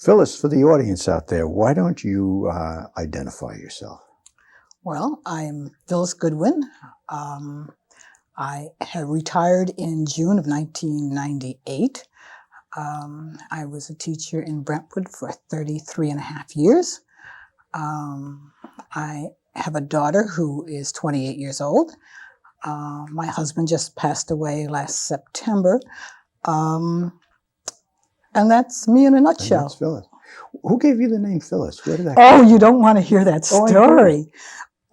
Phylis, for the audience out there, why don't you identify yourself? Well, I'm Phylis Goodwin. I have retired in June of 1998. I was a teacher in Brentwood for 33 and a half years. I have a daughter who is 28 years old. My husband just passed away last September. And that's me in a nutshell. And that's Phylis. Who gave you the name Phylis? Where did that come from? You don't want to hear that story.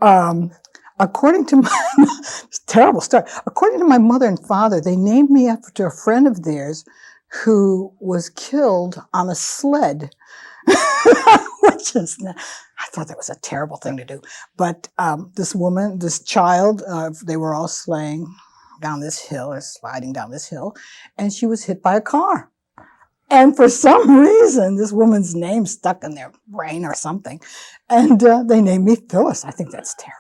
According to my it's a terrible story. According to my mother and father, they named me after a friend of theirs who was killed on a sled. Which is, I thought that was a terrible thing to do. But this child, they were all sleighing down this hill or sliding down this hill, and she was hit by a car. And for some reason, this woman's name stuck in their brain or something, and they named me Phylis. I think that's terrible.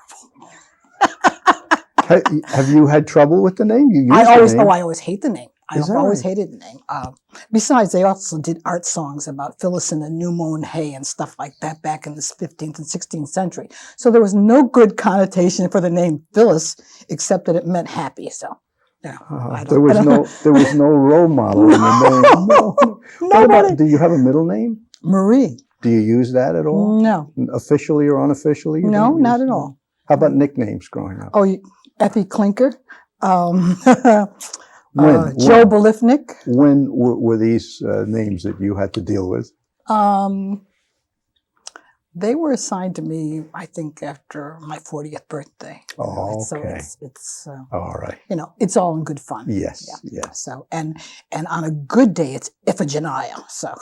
Have you had trouble with the name? You I always hate the name. I've always hated the name. Besides, they also did art songs about Phylis and the new mown hay and stuff like that back in the 15th and 16th century. So there was no good connotation for the name Phylis, except that it meant happy. So, there was no role model in the name. No. Do you have a middle name? Marie. Do you use that at all? No. Officially or unofficially? No, not at all. How about nicknames growing up? Oh, Effie Clinker. When? Joe Bolifnik. When were these names that you had to deal with? They were assigned to me, I think, after my 40th birthday. Oh, okay. So it's all right. It's all in good fun. Yes, yeah. yes. So and on a good day, it's Iphigenia. So,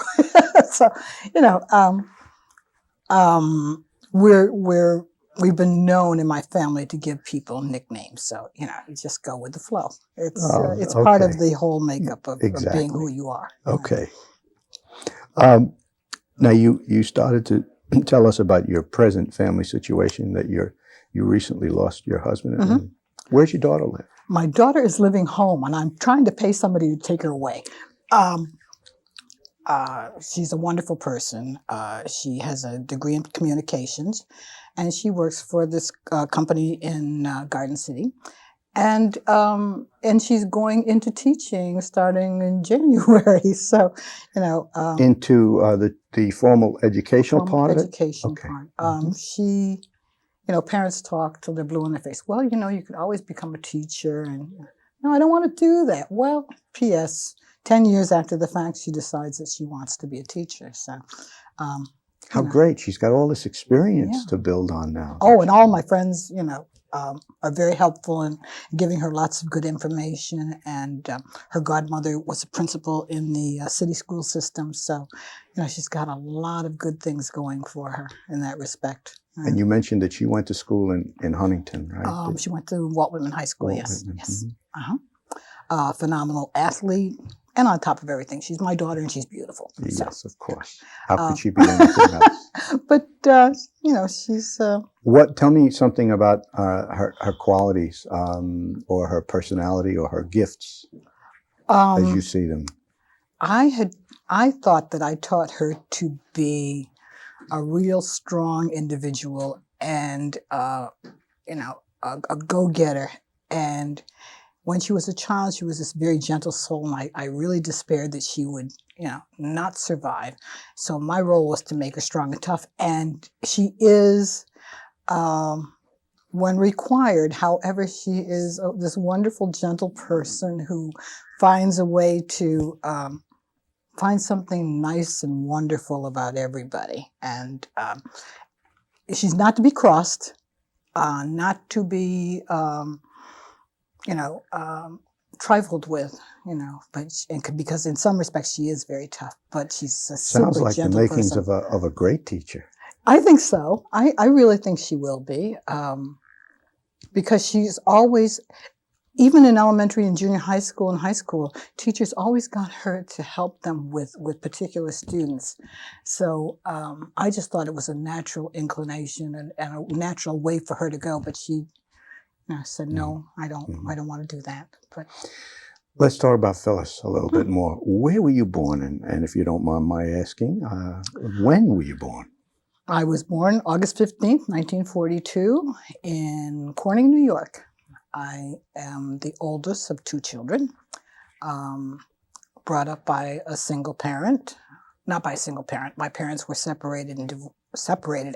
we've been known in my family to give people nicknames. So, you just go with the flow. It's part of the whole makeup of being who you are. Okay. Now, you started to tell us about your present family situation, that you recently lost your husband. Mm-hmm. Where's your daughter live? My daughter is living home, and I'm trying to pay somebody to take her away. She's a wonderful person. She has a degree in communications, and she works for this company in Garden City. And she's going into teaching starting in January. So, into the formal educational part of it? Education part. She, parents talk till they're blue in the face. Well, you could always become a teacher. And, no, I don't want to do that. Well, P.S., 10 years after the fact, she decides that she wants to be a teacher. So, how great. She's got all this experience to build on now. Oh, and all my friends, are very helpful in giving her lots of good information. And her godmother was a principal in the city school system. So, she's got a lot of good things going for her in that respect. And you mentioned that she went to school in Huntington, right? She went to Walt Whitman High School, yes. Mm-hmm. Phenomenal athlete. And on top of everything, she's my daughter and she's beautiful. Yes, of course. How could she be anything else? But, she's... Tell me something about her qualities, or her personality, or her gifts, as you see them. I thought that I taught her to be a real strong individual and, a go-getter. And when she was a child, she was this very gentle soul, and I really despaired that she would, not survive. So my role was to make her strong and tough, and she is, when required. However, she is this wonderful, gentle person who finds a way to find something nice and wonderful about everybody. And she's not to be crossed, not to be... trifled with, because in some respects she is very tough, but she's a super Sounds like gentle the makings person. of a great teacher. I think so. I really think she will be, because she's always, even in elementary and junior high school and high school, teachers always got her to help them with particular students. So I just thought it was a natural inclination and a natural way for her to go, but she... I said, no, I don't want to do that. But Let's talk about Phylis a little bit more. Where were you born, and if you don't mind my asking, when were you born? I was born August 15th, 1942, in Corning, New York. I am the oldest of two children, brought up by a single parent. Not by a single parent. My parents were separated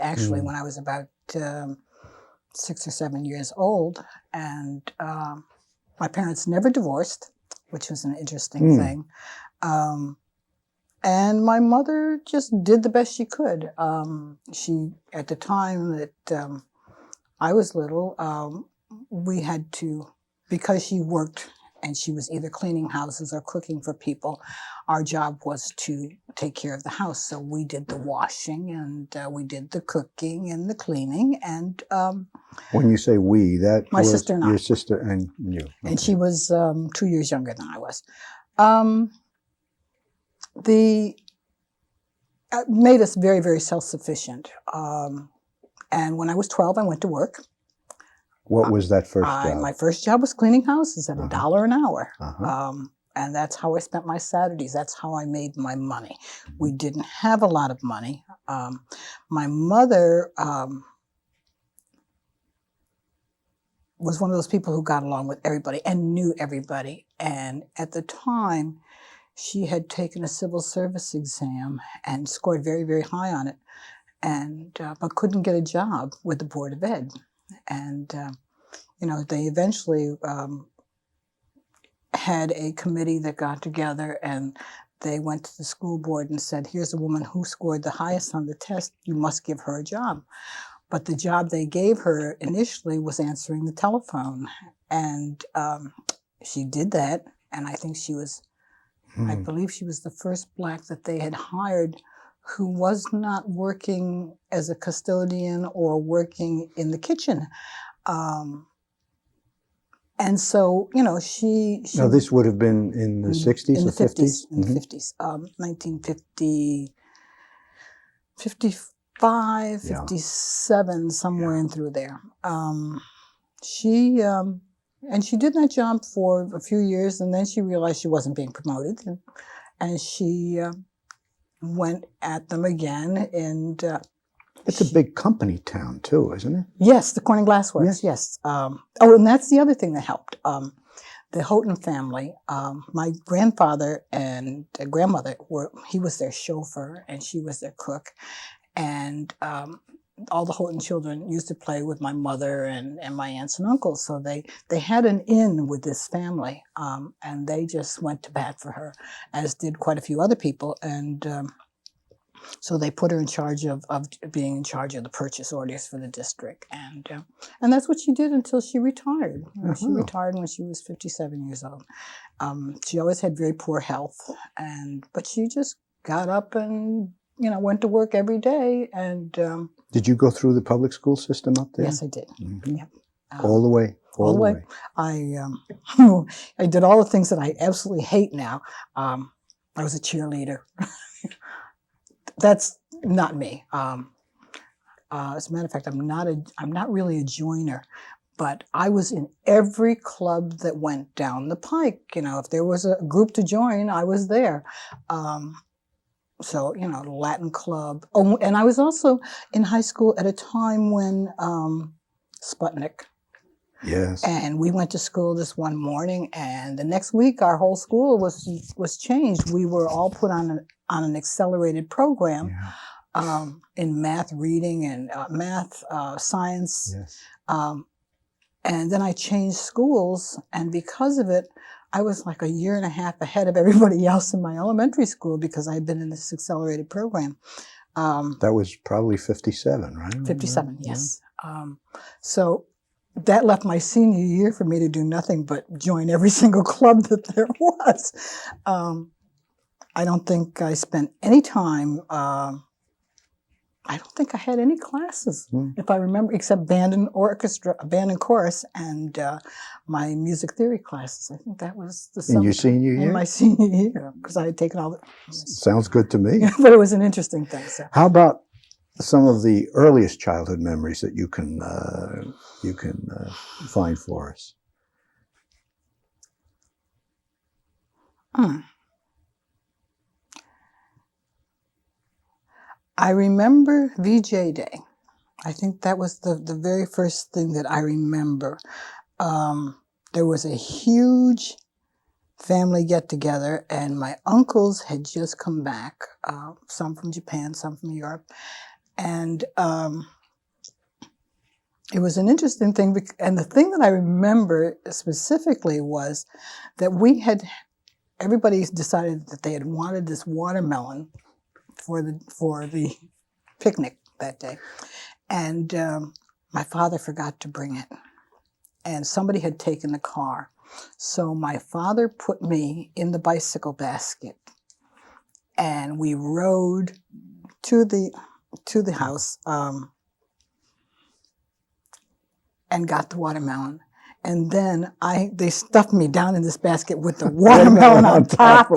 actually when I was about 6 or 7 years old, and my parents never divorced, which was an interesting thing. And my mother just did the best she could. She, at the time that I was little, we had to, because she worked and she was either cleaning houses or cooking for people, our job was to take care of the house. So we did the washing and we did the cooking and the cleaning. And when you say we, that my was sister and your I. sister and you. Okay. And she was 2 years younger than I was. Made us very, very self-sufficient. And when I was 12, I went to work. What was that first job? My first job was cleaning houses at $1 an hour. And that's how I spent my Saturdays. That's how I made my money. We didn't have a lot of money. My mother was one of those people who got along with everybody and knew everybody. And at the time, she had taken a civil service exam and scored very, very high on it, and but couldn't get a job with the Board of Ed. And they eventually had a committee that got together, and they went to the school board and said, "Here's a woman who scored the highest on the test. You must give her a job." But the job they gave her initially was answering the telephone, and she did that. And I think she was. I believe she was the first Black that they had hired who was not working as a custodian or working in the kitchen. And so, she... Now, this would have been in the 60s in or the 50s? 50s? In the 50s. 1950, 55, 57, somewhere in through there. And she did that job for a few years, and then she realized she wasn't being promoted, and she went at them again. And it's a big company town too, isn't it? Yes, the Corning Glass Works. Yes. And that's the other thing that helped. The Houghton family. My grandfather and grandmother he was their chauffeur, and she was their cook, and all the Houghton children used to play with my mother and my aunts and uncles. So they had an in with this family, and they just went to bat for her, as did quite a few other people. And so they put her in charge of being in charge of the purchase orders for the district. And that's what she did until she retired. She retired when she was 57 years old. She always had very poor health, but she just got up and went to work every day. And did you go through the public school system up there? Yes, I did. Yeah. All the way. All the way. I did all the things that I absolutely hate now. I was a cheerleader. That's not me. As a matter of fact, I'm not really a joiner, but I was in every club that went down the pike. If there was a group to join, I was there. So, the Latin club. Oh, and I was also in high school at a time when Sputnik. Yes. And we went to school this one morning, and the next week our whole school was changed. We were all put on an accelerated program in math, reading, and math, science. Yes. And then I changed schools, and because of it, I was like a year and a half ahead of everybody else in my elementary school because I had been in this accelerated program. That was probably 57, right? 57, yes. So that left my senior year for me to do nothing but join every single club that there was. I don't think I spent any time, I don't think I had any classes, if I remember, except band and orchestra, band and chorus, and my music theory classes. I think that was the in your senior year? In my senior year, because I had taken all the... Sounds good to me. But it was an interesting thing. So. How about some of the earliest childhood memories that you can find for us? I remember VJ Day. I think that was the very first thing that I remember. There was a huge family get-together, and my uncles had just come back, some from Japan, some from Europe. And it was an interesting thing. And the thing that I remember specifically was that everybody decided that they had wanted this watermelon for the picnic that day. And my father forgot to bring it. And somebody had taken the car. So my father put me in the bicycle basket, and we rode to the house and got the watermelon. And then they stuffed me down in this basket with the watermelon on top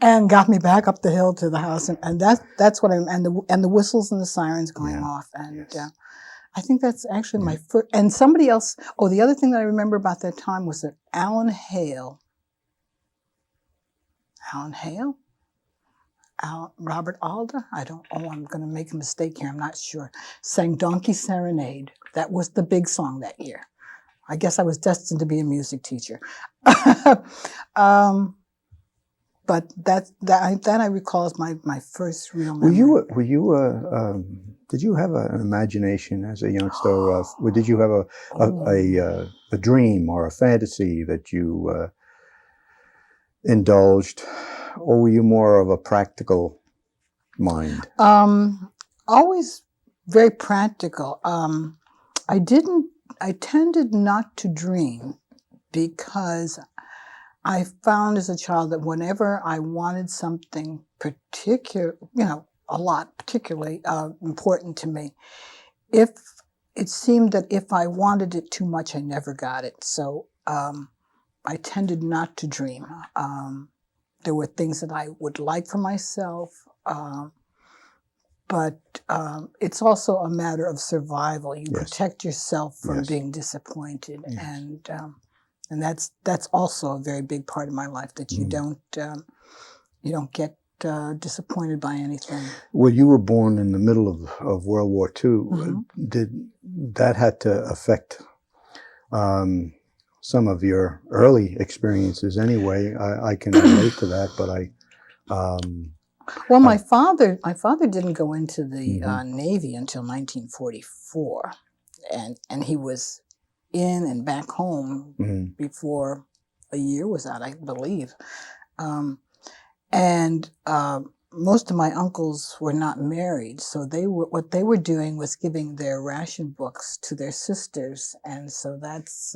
and got me back up the hill to the house. And that's what and the whistles and the sirens going off. And I think that's actually my first. And somebody else. Oh, the other thing that I remember about that time was that Alan Hale, Robert Alda, I'm going to make a mistake here, I'm not sure, sang Donkey Serenade. That was the big song that year. I guess I was destined to be a music teacher. But that I recall as my first real memory. Did you have an imagination as a youngster? Or did you have a dream or a fantasy that you indulged, or were you more of a practical mind? Always very practical. I tended not to dream because I found as a child that whenever I wanted something particularly important to me, if it seemed that if I wanted it too much, I never got it. So I tended not to dream. There were things that I would like for myself, but it's also a matter of survival. You protect yourself from being disappointed, and that's also a very big part of my life, that you don't get disappointed by anything. Well, you were born in the middle of World War II. Did that had to affect some of your early experiences anyway? I can relate to that, but well, my father didn't go into the Navy until 1944, and he was in and back home before a year was out, I believe. And most of my uncles were not married, so what they were doing was giving their ration books to their sisters, and so that's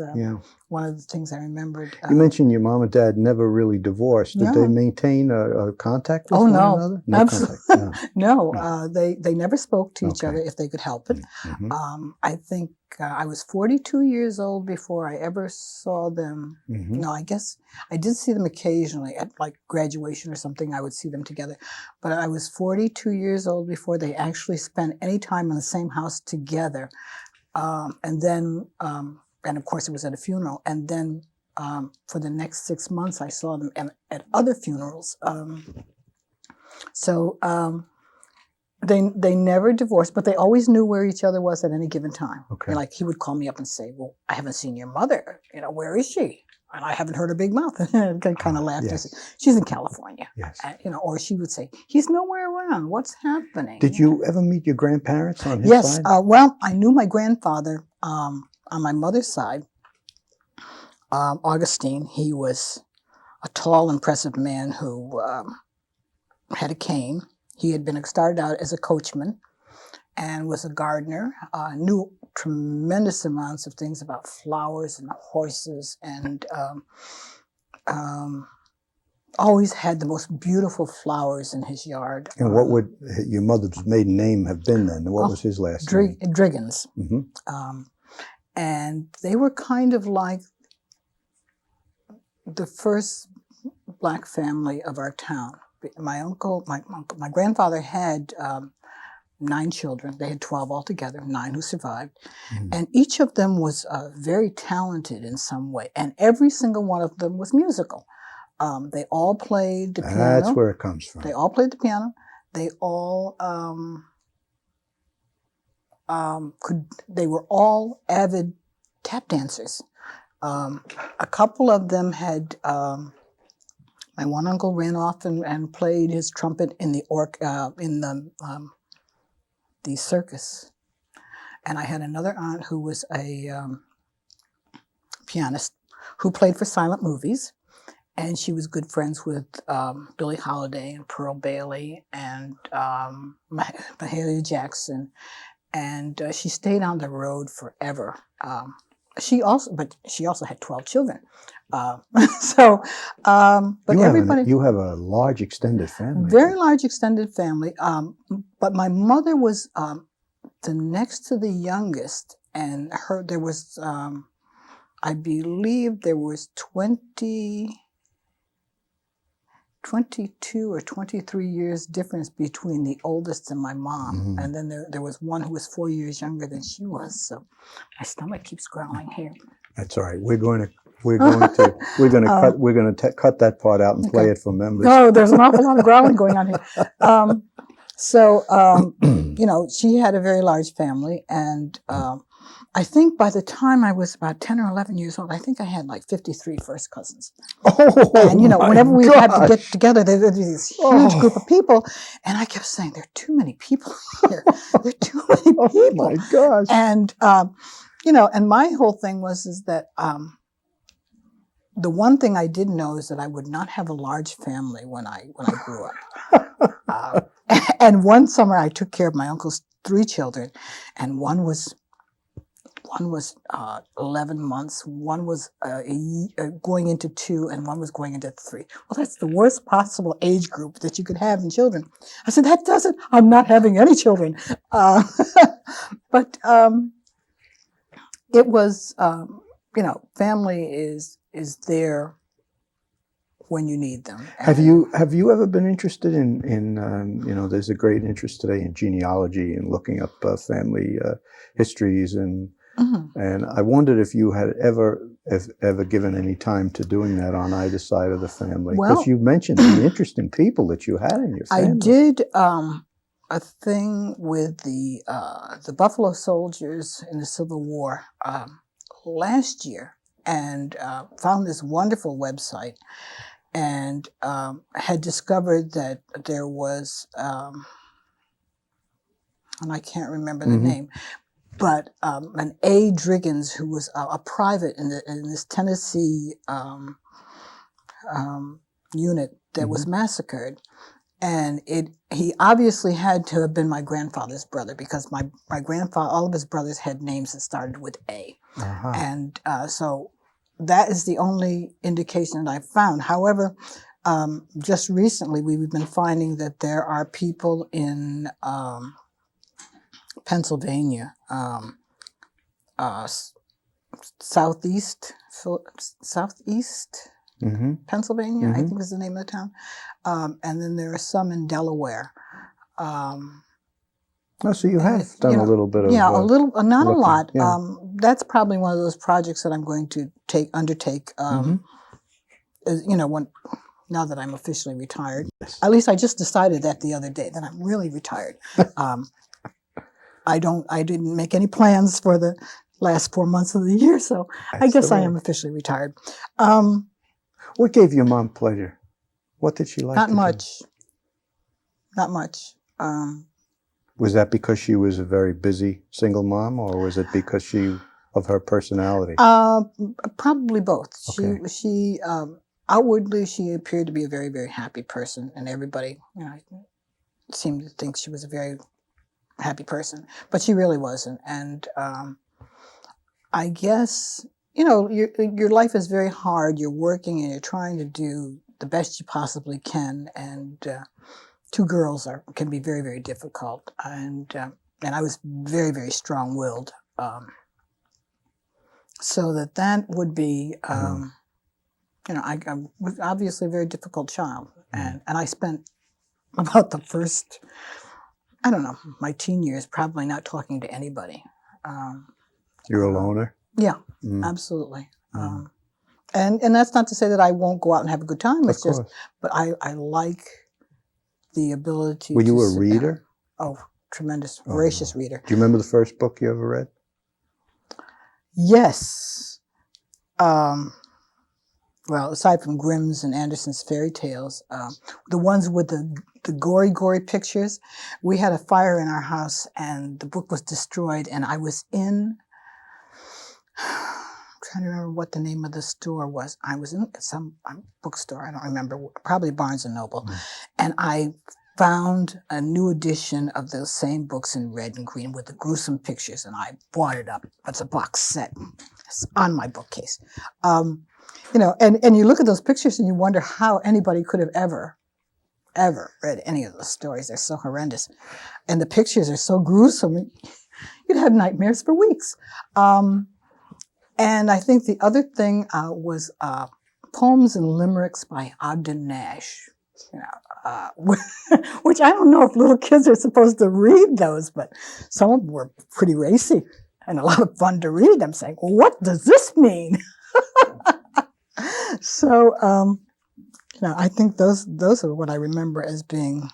one of the things I remembered. You mentioned your mom and dad never really divorced. Did they maintain a contact with one another? No, absolutely. No, they never spoke to each other if they could help it. I think I was 42 years old before I ever saw them. No, I guess I did see them occasionally at like graduation or something. I would see them together. But I was 42 years old before they actually spent any time in the same house together. And then, and of course it was at a funeral. And then for the next 6 months, I saw them at other funerals. They never divorced, but they always knew where each other was at any given time. Okay. Like he would call me up and say, "Well, I haven't seen your mother. Where is she? And I haven't heard her big mouth." And I kind of laughed. Yes. I said, "She's in California." Yes. Or she would say, "He's nowhere around. What's happening?" Did you ever meet your grandparents on his side? Yes. Well, I knew my grandfather on my mother's side, Augustine. He was a tall, impressive man who had a cane. He had started out as a coachman and was a gardener, knew tremendous amounts of things about flowers and horses, and always had the most beautiful flowers in his yard. And what would your mother's maiden name have been then? What was his last name? Driggins. And they were kind of like the first black family of our town. My grandfather had 9 children. They had 12 altogether, 9 who survived. And each of them was very talented in some way. And every single one of them was musical. They all played the piano. That's where it comes from. They all played the piano. They all They were all avid tap dancers. A couple of them had. My one uncle ran off and played his trumpet in the circus, and I had another aunt who was a pianist who played for silent movies, and she was good friends with Billie Holiday and Pearl Bailey and Mahalia Jackson, and she stayed on the road forever. She also had 12 children. But You have a large extended family. Very large extended family. But my mother was the next to the youngest, and there was, I believe there was 22 or 23 years difference between the oldest and my mom. Mm-hmm. And then there was one who was 4 years younger than she was. So my stomach keeps growling here. That's all right. We're going to cut that part out and play it for members. No, there's an awful lot of growling going on here. She had a very large family, and I think by the time I was about 10 or 11 years old, I think I had like 53 first cousins. Oh, and whenever we had to get together, there would be this huge group of people, and I kept saying, "There are too many people here. There are too many people." Oh my gosh! And and my whole thing was that. The one thing I did know is that I would not have a large family when I grew up. And one summer I took care of my uncle's 3 children, and one was 11 months, one was going into 2, and one was going into 3. Well, that's the worst possible age group that you could have in children. I said, I'm not having any children. But it was, family is there when you need them. Have you ever been interested in there's a great interest today in genealogy and looking up family histories and I wondered if you had ever given any time to doing that on either side of the family, because you mentioned the interesting people that you had in your family. I did a thing with the Buffalo Soldiers in the Civil War last year, and found this wonderful website, and had discovered that there was, and I can't remember the name, but an A. Driggins, who was a private in this Tennessee unit that was massacred. And he obviously had to have been my grandfather's brother, because my grandfather, all of his brothers had names that started with A. Uh-huh. And so that is the only indication that I've found. However, just recently we've been finding that there are people in Pennsylvania, southeast Pennsylvania, I think is the name of the town. And then there are some in Delaware. So you have done a little bit of a little, not looking. A lot. Yeah. That's probably one of those projects that I'm going to undertake. Now that I'm officially retired. Yes. At least I just decided that the other day, that I'm really retired. I didn't make any plans for the last 4 months of the year, so I guess I am officially retired. What gave your mom pleasure? What did she like? Not much. Not much. Was that because she was a very busy single mom, or was it because of her personality? Probably both. Okay. She outwardly she appeared to be a very, very happy person, and everybody seemed to think she was a very happy person, but she really wasn't. And I guess your life is very hard. You're working and you're trying to do the best you possibly can, and 2 girls can be very, very difficult. And I was very, very strong-willed, so that would be I was obviously a very difficult child, and I spent about the first, my teen years probably not talking to anybody. You're a loner? Yeah, absolutely. And that's not to say that I won't go out and have a good time. It's Of just, course. but I like the ability Were to you a sit down. reader? Oh, tremendous, voracious reader. Do you remember the first book you ever read? Yes. Well, aside from Grimm's and Andersen's fairy tales, the ones with the gory pictures, we had a fire in our house and the book was destroyed, and I was in, I'm trying to remember what the name of the store was. I was in some bookstore, I don't remember, probably Barnes & Noble, and I found a new edition of those same books in red and green with the gruesome pictures, and I bought it up. It's a box set. It's on my bookcase. You know, and you look at those pictures and you wonder how anybody could have ever read any of those stories. They're so horrendous. And the pictures are so gruesome. You'd have nightmares for weeks. And I think the other thing was Poems and Limericks by Ogden Nash. You know, which I don't know if little kids are supposed to read those, but some of them were pretty racy and a lot of fun to read. I'm saying, well, what does this mean? So, you know, I think those are what I remember as being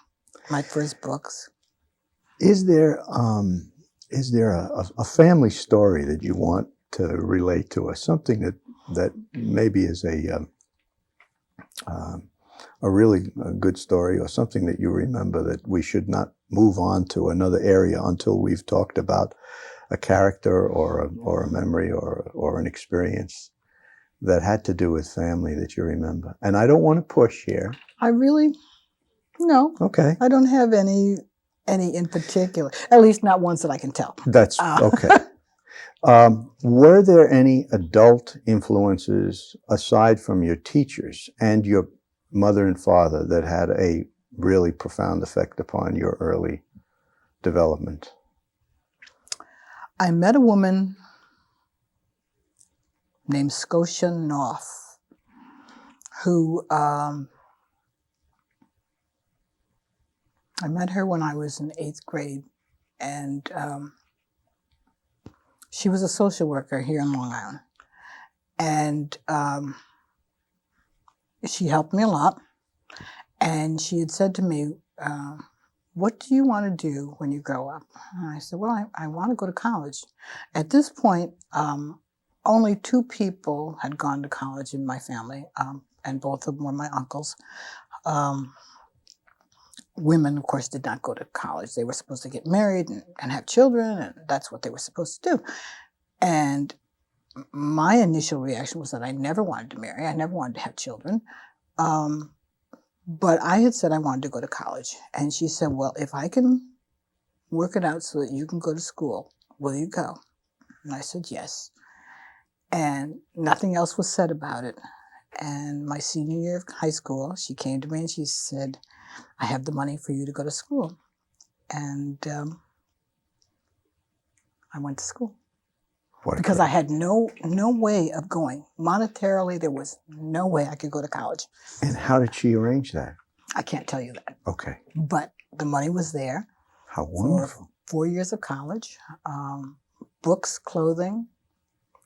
my first books. Is there a family story that you want to relate to us? Something that maybe is a really good story, or something that you remember that we should not move on to another area until we've talked about a character or a memory or an experience that had to do with family that you remember. And I don't want to push here. No. Okay. I don't have any in particular, at least not ones that I can tell. That's okay. Were there any adult influences aside from your teachers and your mother and father that had a really profound effect upon your early development? I met a woman named Scotia North, who I met her when I was in 8th grade, and she was a social worker here in Long Island, and she helped me a lot, and she had said to me, what do you want to do when you grow up? And I said, well, I want to go to college. At this point, only 2 people had gone to college in my family, and both of them were my uncles. Women, of course, did not go to college. They were supposed to get married and have children, and that's what they were supposed to do. And my initial reaction was that I never wanted to marry. I never wanted to have children. But I had said I wanted to go to college. And she said, well, if I can work it out so that you can go to school, will you go? And I said, yes. And nothing else was said about it. And my senior year of high school, she came to me and she said, I have the money for you to go to school. And I went to school. Because I had no way of going. Monetarily, there was no way I could go to college. And how did she arrange that? I can't tell you that. Okay. But the money was there. How wonderful. For 4 years of college, books, clothing,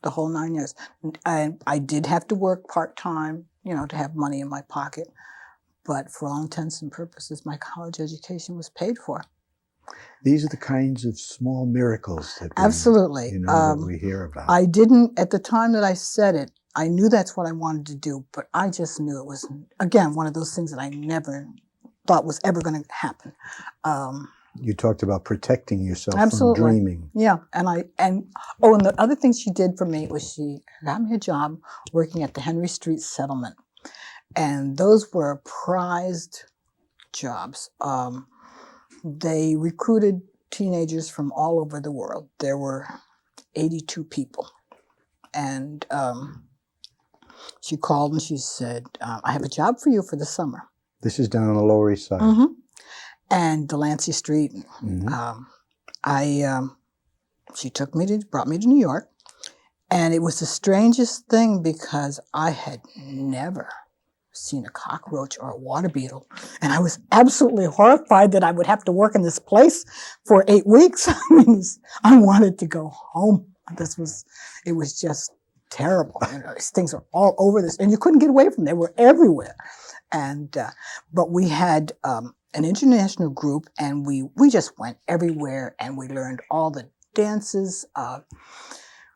the whole 9 years. I did have to work part-time, you know, to have money in my pocket. But for all intents and purposes, my college education was paid for. These are the kinds of small miracles that absolutely, that we hear about. I didn't, at the time that I said it, I knew that's what I wanted to do, but I just knew it was, again, one of those things that I never thought was ever going to happen. You talked about protecting yourself absolutely. From dreaming. Yeah, and the other thing she did for me was she got me a job working at the Henry Street Settlement, and those were prized jobs. They recruited teenagers from all over the world. There were 82 people. And she called and she said, I have a job for you for the summer. This is down on the Lower East Side. Mm-hmm. And Delancey Street. Mm-hmm. She brought me to New York. And it was the strangest thing because I had never seen a cockroach or a water beetle. And I was absolutely horrified that I would have to work in this place for 8 weeks. I mean, I wanted to go home. It was just terrible. These things are all over this, and you couldn't get away from them. They were everywhere. And but we had an international group, and we just went everywhere, and we learned all the dances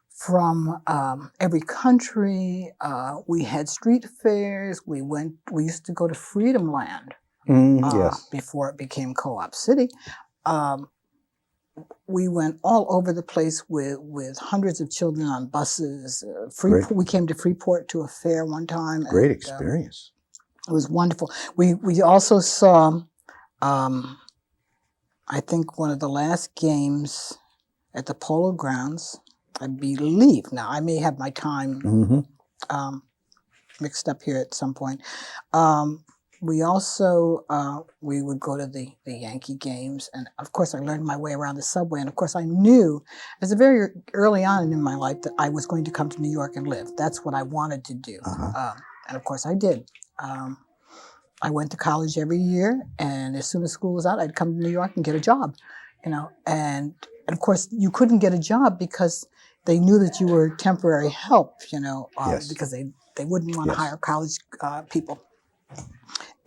from every country. We had street fairs. We used to go to Freedom Land Yes. before it became Co-op City. We went all over the place with hundreds of children on buses. We came to Freeport to a fair one time. Great experience. It was wonderful. We also saw, I think, one of the last games at the Polo Grounds, I believe. Now, I may have my time mixed up here at some point. We also, we would go to the Yankee games. And of course, I learned my way around the subway. And of course, I knew as a very early on in my life that I was going to come to New York and live. That's what I wanted to do. And of course, I did. I went to college every year. And as soon as school was out, I'd come to New York and get a job, And of course, you couldn't get a job because they knew that you were temporary help, Yes. because they wouldn't want to hire college people.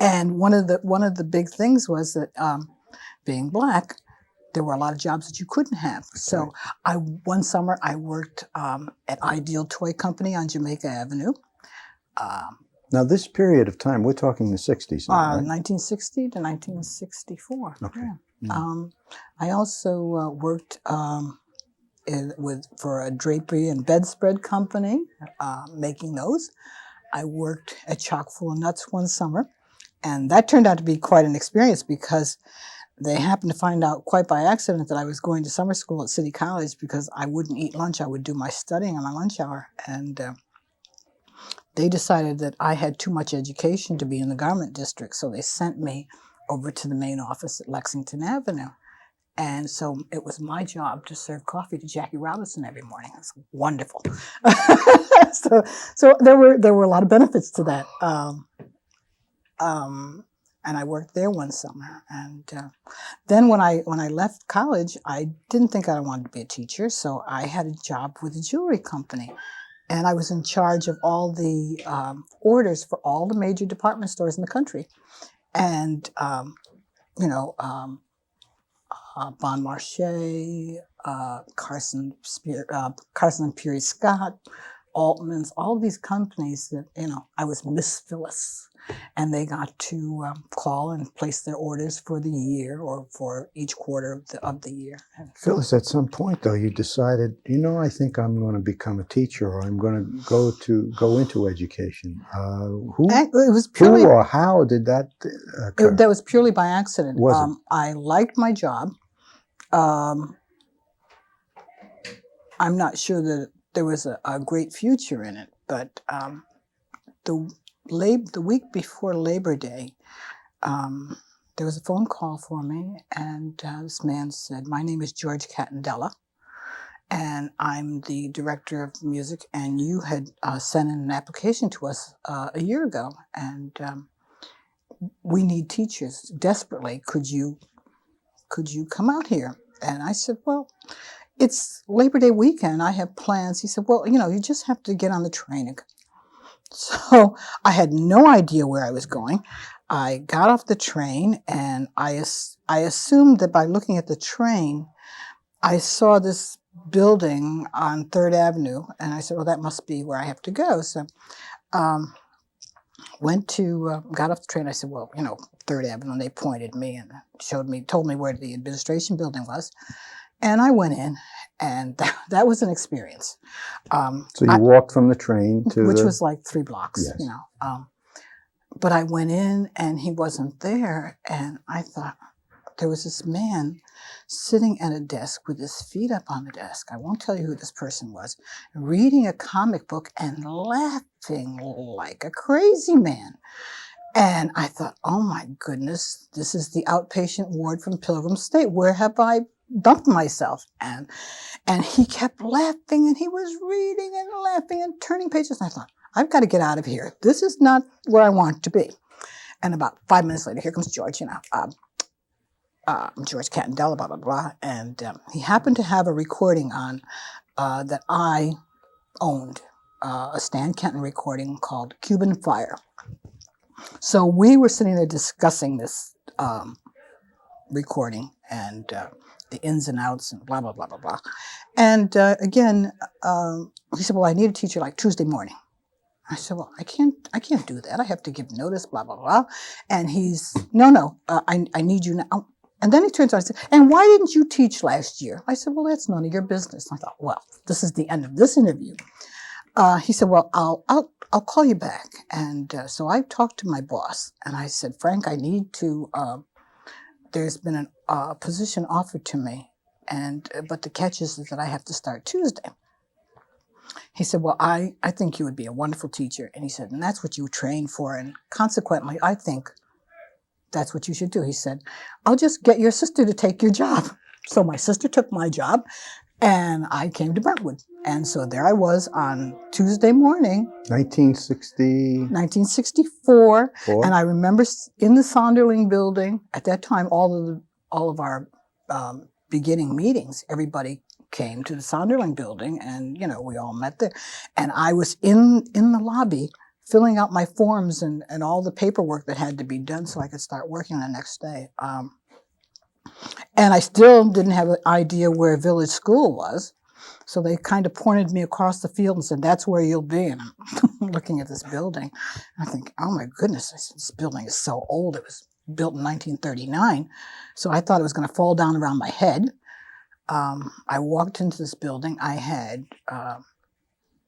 And one of the big things was that being Black, there were a lot of jobs that you couldn't have. So one summer I worked at Ideal Toy Company on Jamaica Avenue. Now, this period of time, we're talking the 60s now, right? 1960 to 1964. Okay. Yeah. I also worked for a drapery and bedspread company, making those. I worked at Chock full of Nuts one summer, and that turned out to be quite an experience because they happened to find out quite by accident that I was going to summer school at City College because I wouldn't eat lunch. I would do my studying on my lunch hour, and they decided that I had too much education to be in the garment district, so they sent me over to the main office at Lexington Avenue. And so it was my job to serve coffee to Jackie Robinson every morning. It was wonderful. so there were a lot of benefits to that. And I worked there one summer. And then when I left college, I didn't think I wanted to be a teacher, so I had a job with a jewelry company. And I was in charge of all the orders for all the major department stores in the country. And, Bon Marché, Carson and Peary Scott, Altman's, all of these companies that, I was Miss Phylis. And they got to call and place their orders for the year or for each quarter of the year. Phylis, at some point, though, you decided, I think I'm going to become a teacher or I'm going to go into education. Who or how did that occur? That was purely by accident. Was it? I liked my job. I'm not sure that there was a great future in it, but the week before Labor Day, there was a phone call for me, and this man said, "My name is George Catandella, and I'm the director of music, and you had sent in an application to us a year ago, and we need teachers desperately. Could you come out here?" And I said, "Well, it's Labor Day weekend. I have plans." He said, "Well, you just have to get on the train." So I had no idea where I was going. I got off the train, and I assumed that by looking at the train, I saw this building on 3rd Avenue, and I said, "Well, that must be where I have to go." So got off the train. I said, "Well, 3rd Avenue," and they pointed me and told me where the administration building was. And I went in, and that was an experience. So you walked from the train to which was like 3 blocks, Yes. But I went in, and he wasn't there, and I thought there was this man sitting at a desk with his feet up on the desk. I won't tell you who this person was, reading a comic book and laughing like a crazy man. And I thought, oh my goodness, this is the outpatient ward from Pilgrim State. Where have I dumped myself? And he kept laughing, and he was reading and laughing and turning pages. And I thought, I've got to get out of here. This is not where I want to be. And about 5 minutes later, here comes George, George Catandella, blah, blah, blah. And he happened to have a recording on that I owned. a Stan Kenton recording called Cuban Fire. So we were sitting there discussing this recording and the ins and outs and blah, blah, blah, blah, blah. And again, he said, well, I need a teacher like Tuesday morning. I said, well, I can't do that. I have to give notice, blah, blah, blah. And he's, no, I need you now. And then he turns around and said, and why didn't you teach last year? I said, well, that's none of your business. I thought, well, this is the end of this interview. He said, well, I'll call you back. And so I talked to my boss and I said, Frank, I need to, there's been a position offered to me, but the catch is that I have to start Tuesday. He said, well, I think you would be a wonderful teacher. And he said, and that's what you train for. And consequently, I think that's what you should do. He said, I'll just get your sister to take your job. So my sister took my job and I came to Brentwood. And so there I was on Tuesday morning. 1964. And I remember in the Sonderling building, at that time, all of our beginning meetings, everybody came to the Sonderling building and, we all met there. And I was in the lobby filling out my forms and all the paperwork that had to be done so I could start working the next day. And I still didn't have an idea where Village School was. So they kind of pointed me across the field and said, that's where you'll be. And I'm looking at this building. And I think, oh my goodness, this building is so old. It was built in 1939. So I thought it was going to fall down around my head. I walked into this building. I had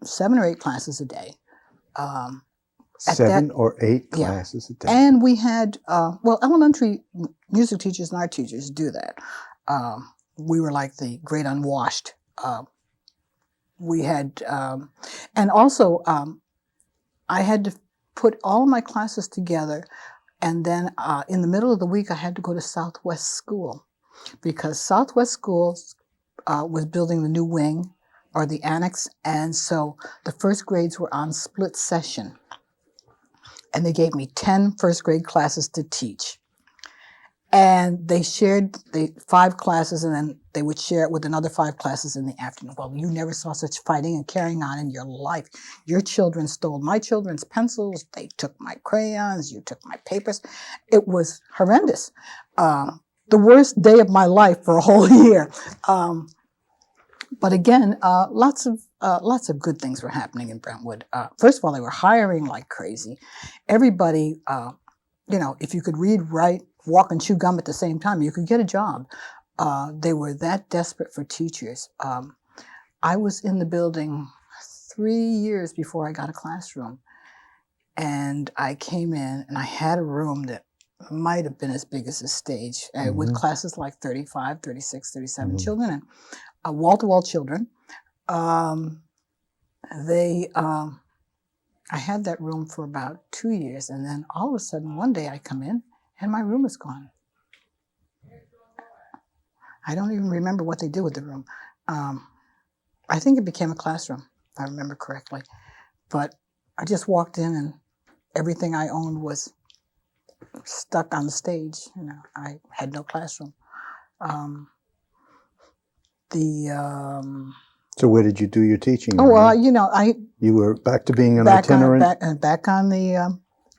7 or 8 classes a day. 7 or 8 classes a day. And we had, elementary music teachers and art teachers do that. We were like the great unwashed. We had, and also I had to put all of my classes together. And then in the middle of the week, I had to go to Southwest School because Southwest Schools was building the new wing or the annex. And so the first grades were on split session. And they gave me 10 first grade classes to teach. And they shared the 5 classes, and then they would share it with another 5 classes in the afternoon. Well, you never saw such fighting and carrying on in your life. Your children stole my children's pencils. They took my crayons. You took my papers. It was horrendous. The worst day of my life for a whole year. But again, lots of good things were happening in Brentwood. First of all, they were hiring like crazy. Everybody, if you could read, write, walk, and chew gum at the same time, you could get a job. They were that desperate for teachers. I was in the building 3 years before I got a classroom. And I came in and I had a room that might have been as big as a stage with classes like 35, 36, 37 children and wall-to-wall children. I had that room for about 2 years, and then all of a sudden, one day I come in, and my room is gone. I don't even remember what they did with the room. I think it became a classroom, if I remember correctly. But I just walked in, and everything I owned was stuck on the stage. I had no classroom. So where did you do your teaching? Oh, well, you were back to being an itinerant? Back on the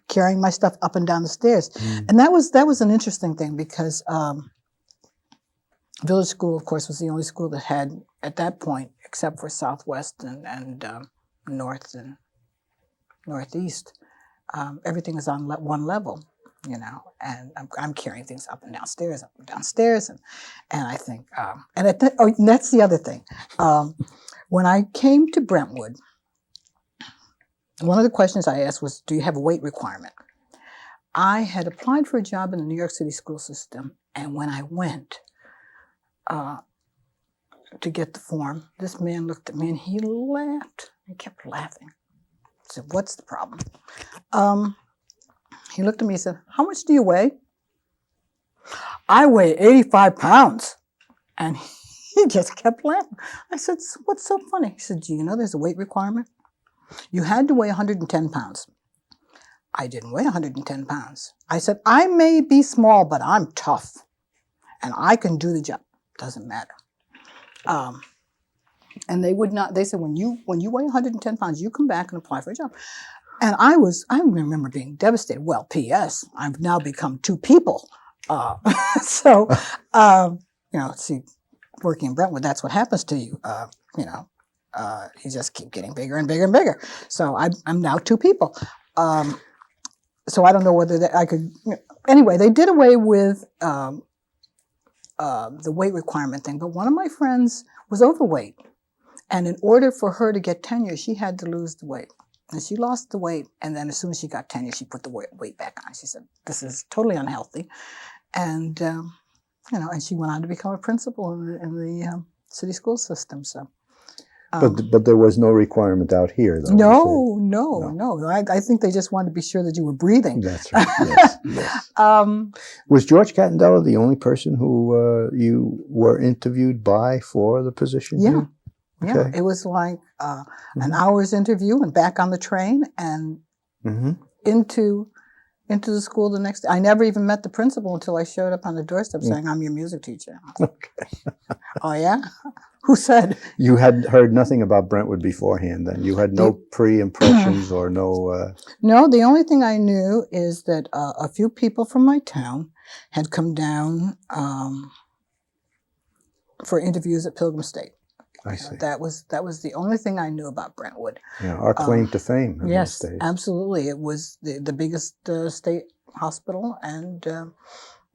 carrying my stuff up and down the stairs. And that was an interesting thing because Village School, of course, was the only school that had, at that point, except for Southwest and North and Northeast, everything was on one level. And I'm carrying things up and downstairs, and I think, and that's the other thing. When I came to Brentwood, one of the questions I asked was, do you have a weight requirement? I had applied for a job in the New York City school system, and when I went to get the form, this man looked at me and he laughed. He kept laughing. I said, what's the problem? He looked at me and said, how much do you weigh? I weigh 85 pounds. And he just kept laughing. I said, what's so funny? He said, do you know there's a weight requirement? You had to weigh 110 pounds. I didn't weigh 110 pounds. I said, I may be small, but I'm tough. And I can do the job. Doesn't matter. And they would not. They said, when you weigh 110 pounds, you come back and apply for a job. And I remember being devastated. Well, P.S. I've now become two people. So, see, working in Brentwood, that's what happens to you. You just keep getting bigger and bigger and bigger. So I'm now two people. So I don't know whether I could. Anyway, they did away with the weight requirement thing. But one of my friends was overweight. And in order for her to get tenure, she had to lose the weight. And she lost the weight, and then as soon as she got tenure, she put the weight back on. She said, "This is totally unhealthy," and and she went on to become a principal in the city school system. So, but there was no requirement out here, though. No. I think they just wanted to be sure that you were breathing. That's right. Yes. Was George Catandella the only person who you were interviewed by for the position? Yeah. Here? Yeah, Okay. it was like an hour's interview and back on the train and into the school the next day. I never even met the principal until I showed up on the doorstep saying, "I'm your music teacher." Okay. Oh, yeah? Who said? You had heard nothing about Brentwood beforehand then? You had no pre-impressions or no... No, the only thing I knew is that a few people from my town had come down for interviews at Pilgrim State. I see. That was the only thing I knew about Brentwood. Yeah, our claim to fame in yes, those days. Absolutely. It was the biggest state hospital, and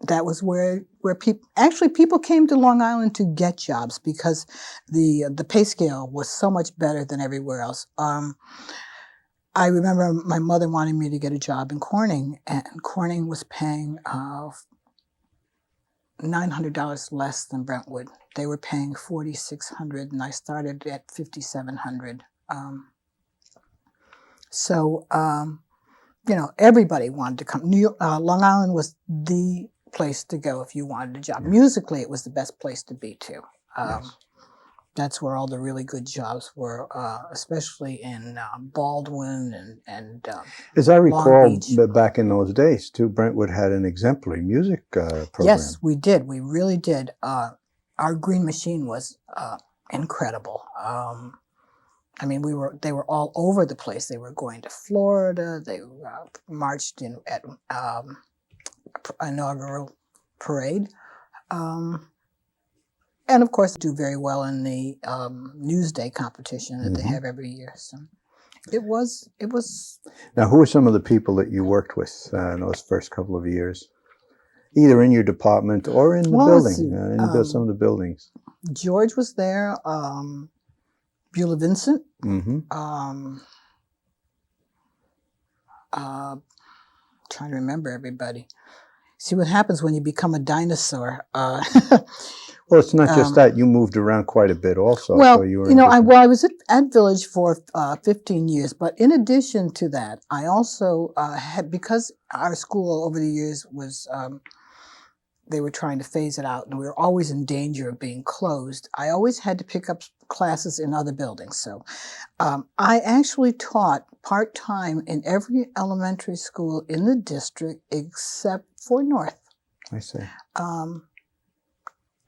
that was where people came to Long Island to get jobs because the pay scale was so much better than everywhere else. I remember my mother wanting me to get a job in Corning, and Corning was paying $900 less than Brentwood. They were paying $4,600, and I started at $5,700. Everybody wanted to come. Long Island was the place to go if you wanted a job. Yeah. Musically, it was the best place to be, too. Yes. That's where all the really good jobs were, especially in Baldwin and as I recall, Long Beach. Back in those days, too, Brentwood had an exemplary music program. Yes, we did. We really did. Our Green Machine was incredible. They were all over the place. They were going to Florida. They marched in at inaugural parade. And of course, do very well in the Newsday competition that they have every year. So it was. Now, who are some of the people that you worked with in those first couple of years, either in your department or in the building, some of the buildings? George was there. Beulah Vincent. Trying to remember everybody. See what happens when you become a dinosaur. Well, it's not just that. You moved around quite a bit also. Well, so you were I was at Village for 15 years, but in addition to that, I also had, because our school over the years was, they were trying to phase it out, and we were always in danger of being closed. I always had to pick up classes in other buildings. So I actually taught part-time in every elementary school in the district except for North. I see.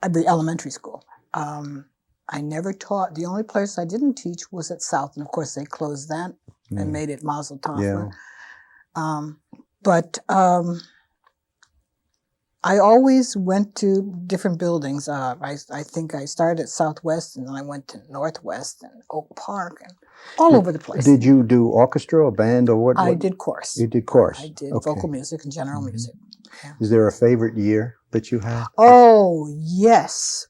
The elementary school. I never taught. The only place I didn't teach was at South, and of course they closed that and made it Mazel Tov. Yeah. But I always went to different buildings. I think I started at Southwest, and then I went to Northwest and Oak Park, and all over the place. Did you do orchestra or band or what? I did chorus. You did chorus. I did vocal music and general music. Yeah. Is there a favorite year that you had? Oh, yes.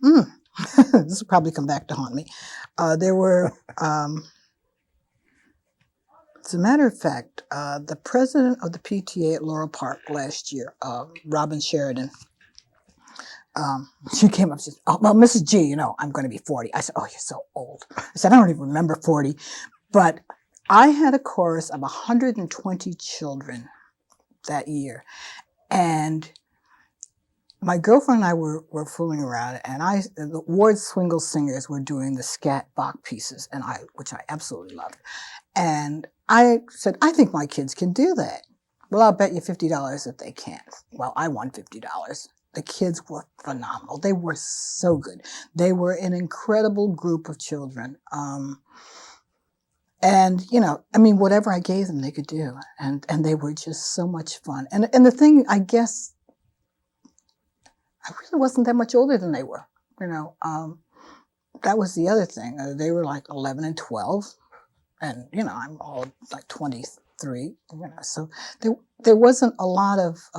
This will probably come back to haunt me. There were, as a matter of fact, the president of the PTA at Laurel Park last year, Robin Sheridan, she came up and said, "Oh, well, Mrs. G, I'm going to be 40. I said, "Oh, you're so old." I said, "I don't even remember 40. But I had a chorus of 120 children that year. And my girlfriend and I were fooling around, and the Ward Swingle singers were doing the scat Bach pieces, which I absolutely loved. And I said, "I think my kids can do that." "Well, I'll bet you $50 that they can't." Well, I won $50. The kids were phenomenal. They were so good. They were an incredible group of children. And, you know, I mean, whatever I gave them, they could do. And they were just so much fun. And the thing, I guess, I really wasn't that much older than they were, you know. That was the other thing. They were like 11 and 12. And, you know, I'm all like 23, you know. So there wasn't a lot of...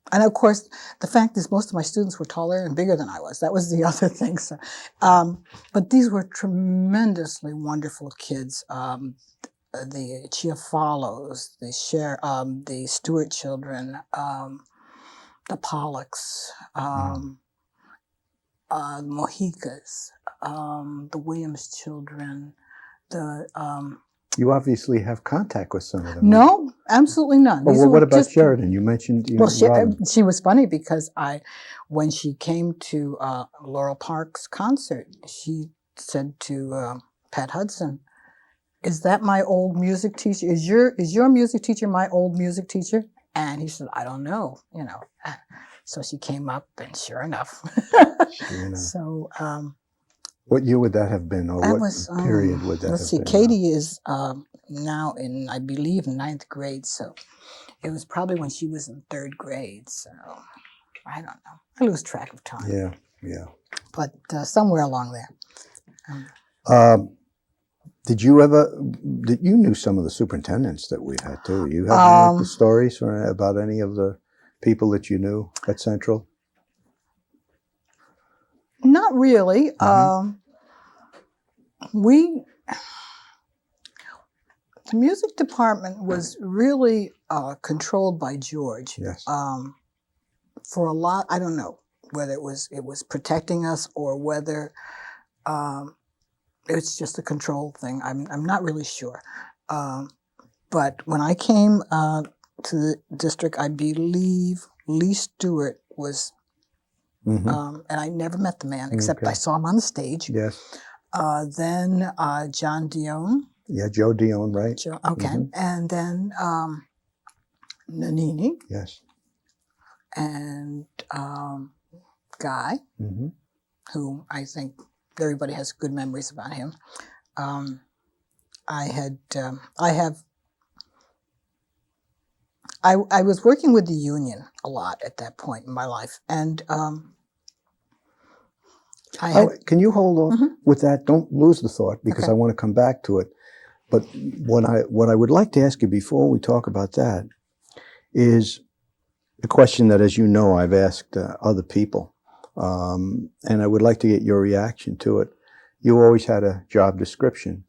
and of course, the fact is most of my students were taller and bigger than I was. That was the other thing. So, but these were tremendously wonderful kids. The Chiafalos, the Stewart children, the Pollocks, the Mohicas, the Williams children, You obviously have contact with some of them. No, absolutely none. Well, what about Sheridan? You mentioned, well, she was funny because when she came to Laurel Park's concert, she said to Pat Hudson, "Is that my old music teacher? Is your music teacher my old music teacher?" And he said, "I don't know, you know." So she came up, and sure enough. So. What year would that have been, or what period would that have been? Let's see, Katie is now in, I believe, 9th grade, so it was probably when she was in 3rd grade, so I don't know. I lose track of time. Yeah. But somewhere along there. You knew some of the superintendents that we've had, too. You have any stories about any of the people that you knew at Central? Not really. The music department was really controlled by George. Yes. For a lot, I don't know whether it was protecting us or whether it's just a control thing. I'm not really sure. But when I came to the district, I believe Lee Stewart was. And I never met the man, except I saw him on the stage. Yes. Then John Dion. Yeah, Joe Dion, right? Okay. And then Nanini. Yes. And Guy, who I think everybody has good memories about him. I was working with the union a lot at that point in my life, and can you hold on with that? Don't lose the thought, because I want to come back to it. But what I would like to ask you before we talk about that is a question that, as you know, I've asked other people, and I would like to get your reaction to it. You always had a job description,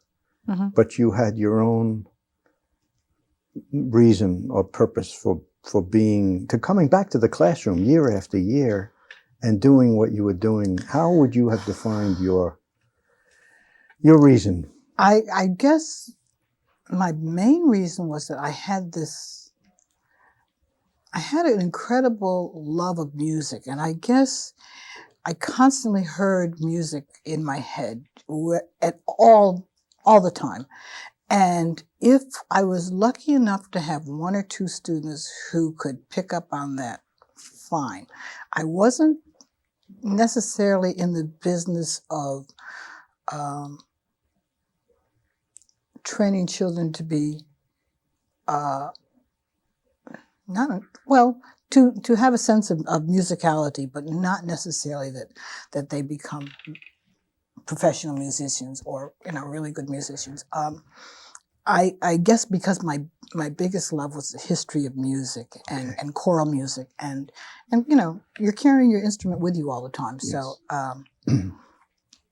but you had your own reason or purpose for coming back to the classroom year after year and doing what you were doing. How would you have defined your reason? I guess my main reason was that I had an incredible love of music, and I guess I constantly heard music in my head at all the time. And if I was lucky enough to have 1 or 2 students who could pick up on that, fine. I wasn't necessarily in the business of training children to be to have a sense of musicality, but not necessarily that they become professional musicians or really good musicians. I guess because my biggest love was the history of music and choral music, and you're carrying your instrument with you all the time. Yes. So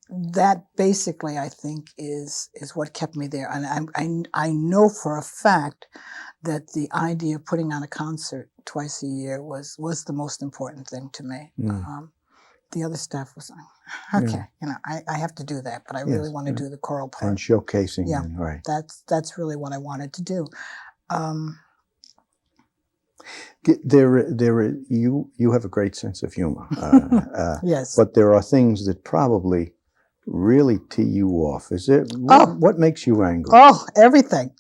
that basically, I think, is what kept me there. And I know for a fact that the idea of putting on a concert twice a year was the most important thing to me. The other stuff was okay. I have to do that, but I really want to do the choral part and showcasing. Yeah, right. That's really what I wanted to do. You have a great sense of humor. Yes, but there are things that probably really tee you off. Is it? What makes you angry? Oh, everything.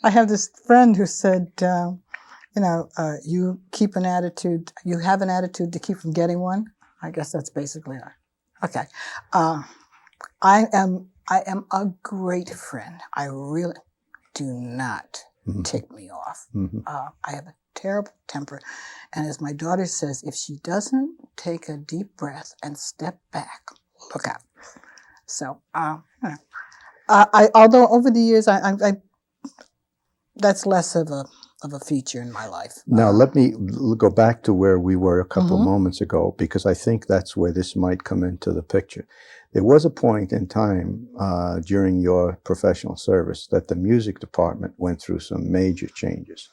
I have this friend who said, you keep an attitude, you have an attitude to keep from getting one. I guess that's basically it. Okay. I am a great friend. I really do not tick me off. I have a terrible temper. And as my daughter says, if she doesn't take a deep breath and step back, look out. So, although over the years, that's less of a feature in my life. Now, let me go back to where we were a couple of moments ago, because I think that's where this might come into the picture. There was a point in time during your professional service that the music department went through some major changes.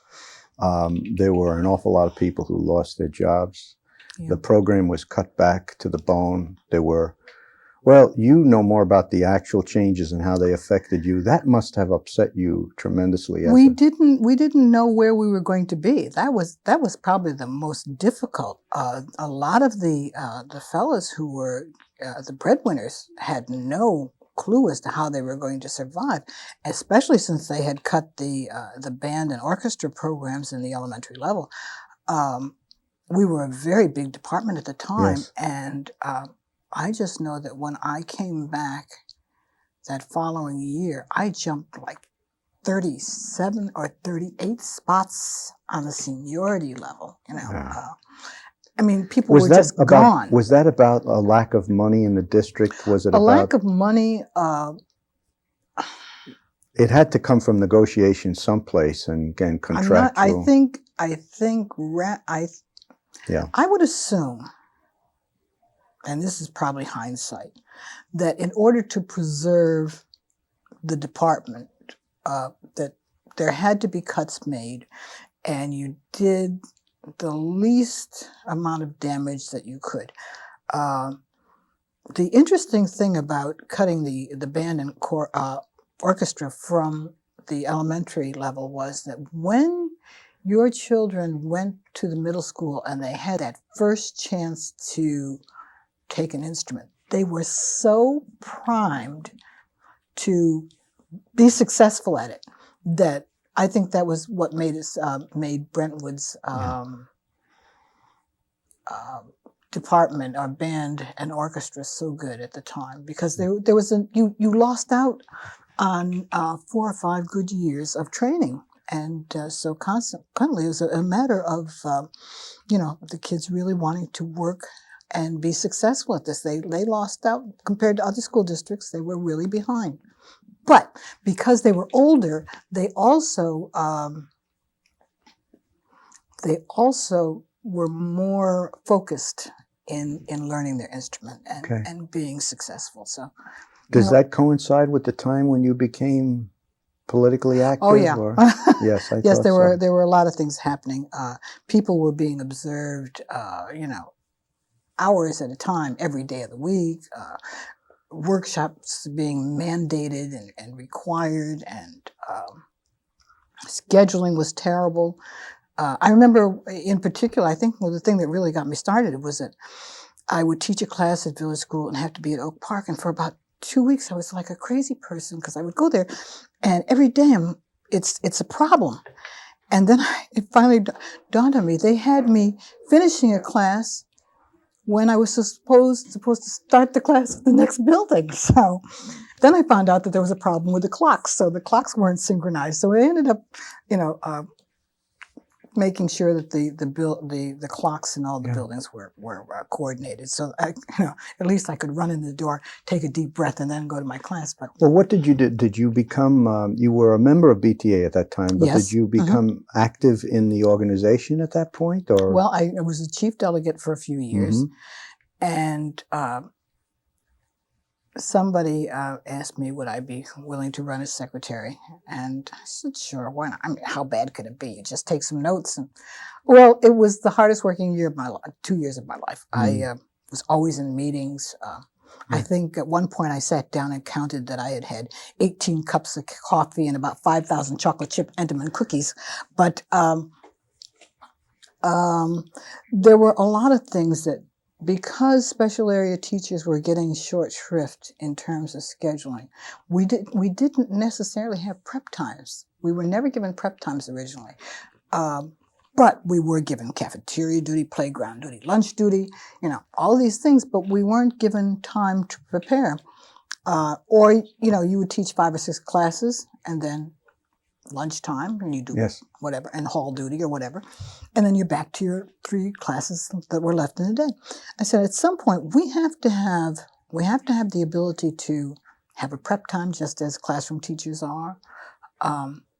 There were an awful lot of people who lost their jobs. Yeah. The program was cut back to the bone. There were, well, you know more about the actual changes and how they affected you. That must have upset you tremendously. We didn't know where we were going to be. That was probably the most difficult. A lot of the fellows who were the breadwinners had no clue as to how they were going to survive, especially since they had cut the band and orchestra programs in the elementary level. We were a very big department at the time, yes. And I just know that when I came back that following year, I jumped like 37 or 38 spots on the seniority level. I mean, people were just gone. Was that about a lack of money in the district? Was it a lack of money? It had to come from negotiations someplace and contractual. I would assume, and this is probably hindsight, that in order to preserve the department, that there had to be cuts made, and you did the least amount of damage that you could. The interesting thing about cutting the band and orchestra from the elementary level was that when your children went to the middle school and they had that first chance to take an instrument, they were so primed to be successful at it that I think that was what made Brentwood's department, or band and orchestra, so good at the time, because there was you lost out on 4 or 5 good years of training, and so consequently it was a matter of the kids really wanting to work and be successful at this. They lost out compared to other school districts. They were really behind. But because they were older, they also were more focused in learning their instrument and being successful. So, does that coincide with the time when you became politically active? Oh yeah, yes, I yes. Thought There were a lot of things happening. People were being observed, hours at a time, every day of the week. Workshops being mandated and required, and scheduling was terrible. I remember in particular, I think the thing that really got me started was that I would teach a class at Village School and have to be at Oak Park, and for about 2 weeks I was like a crazy person, because I would go there and every day it's a problem. And then it finally dawned on me, they had me finishing a class when I was supposed to start the class at the next building. So then I found out that there was a problem with the clocks. So the clocks weren't synchronized. So I ended up, making sure that the clocks in all the buildings were coordinated. So at least I could run in the door, take a deep breath, and then go to my class. But well, what did you do? Did you become? You were a member of BTA at that time, but yes. Did you become active in the organization at that point? Or well, I was a chief delegate for a few years, and somebody asked me would I be willing to run as secretary, and I said sure, why not? I mean, how bad could it be? You just take some notes. And well, it was the hardest working year of my life, 2 years of my life. I was always in meetings. I think at one point I sat down and counted that I had 18 cups of coffee and about 5,000 chocolate chip Entenmann cookies. But there were a lot of things that, because special area teachers were getting short shrift in terms of scheduling, we didn't necessarily have prep times. We were never given prep times originally. But we were given cafeteria duty, playground duty, lunch duty, all these things, but we weren't given time to prepare. Or, you would teach 5 or 6 classes and then lunchtime and you do whatever, and hall duty or whatever. And then you're back to your 3 classes that were left in the day. I said, at some point, we have to have the ability to have a prep time just as classroom teachers are.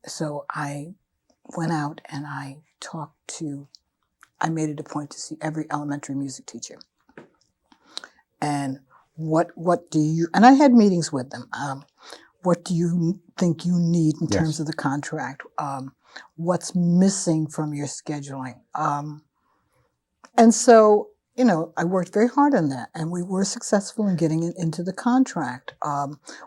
So I went out and I made it a point to see every elementary music teacher. And and I had meetings with them. What do you think you need in terms of the contract? What's missing from your scheduling? And so, I worked very hard on that, and we were successful in getting it into the contract.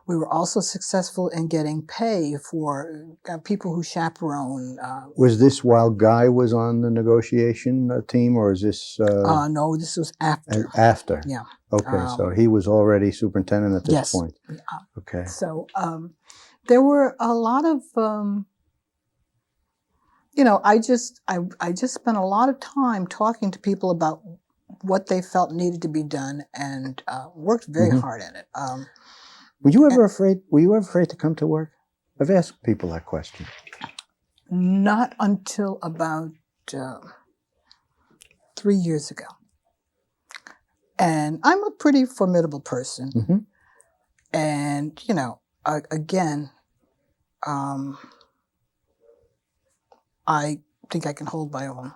We were also successful in getting pay for people who chaperone. Was this while Guy was on the negotiation team, or is this? No, this was after. After. Yeah. Okay, so he was already superintendent at this point. Yes. Okay. So there were a lot of. I just spent a lot of time talking to people about what they felt needed to be done, and worked very hard at it. Were you ever afraid to come to work? I've asked people that question. Not until about 3 years ago. And I'm a pretty formidable person. And, again, I think I can hold my own.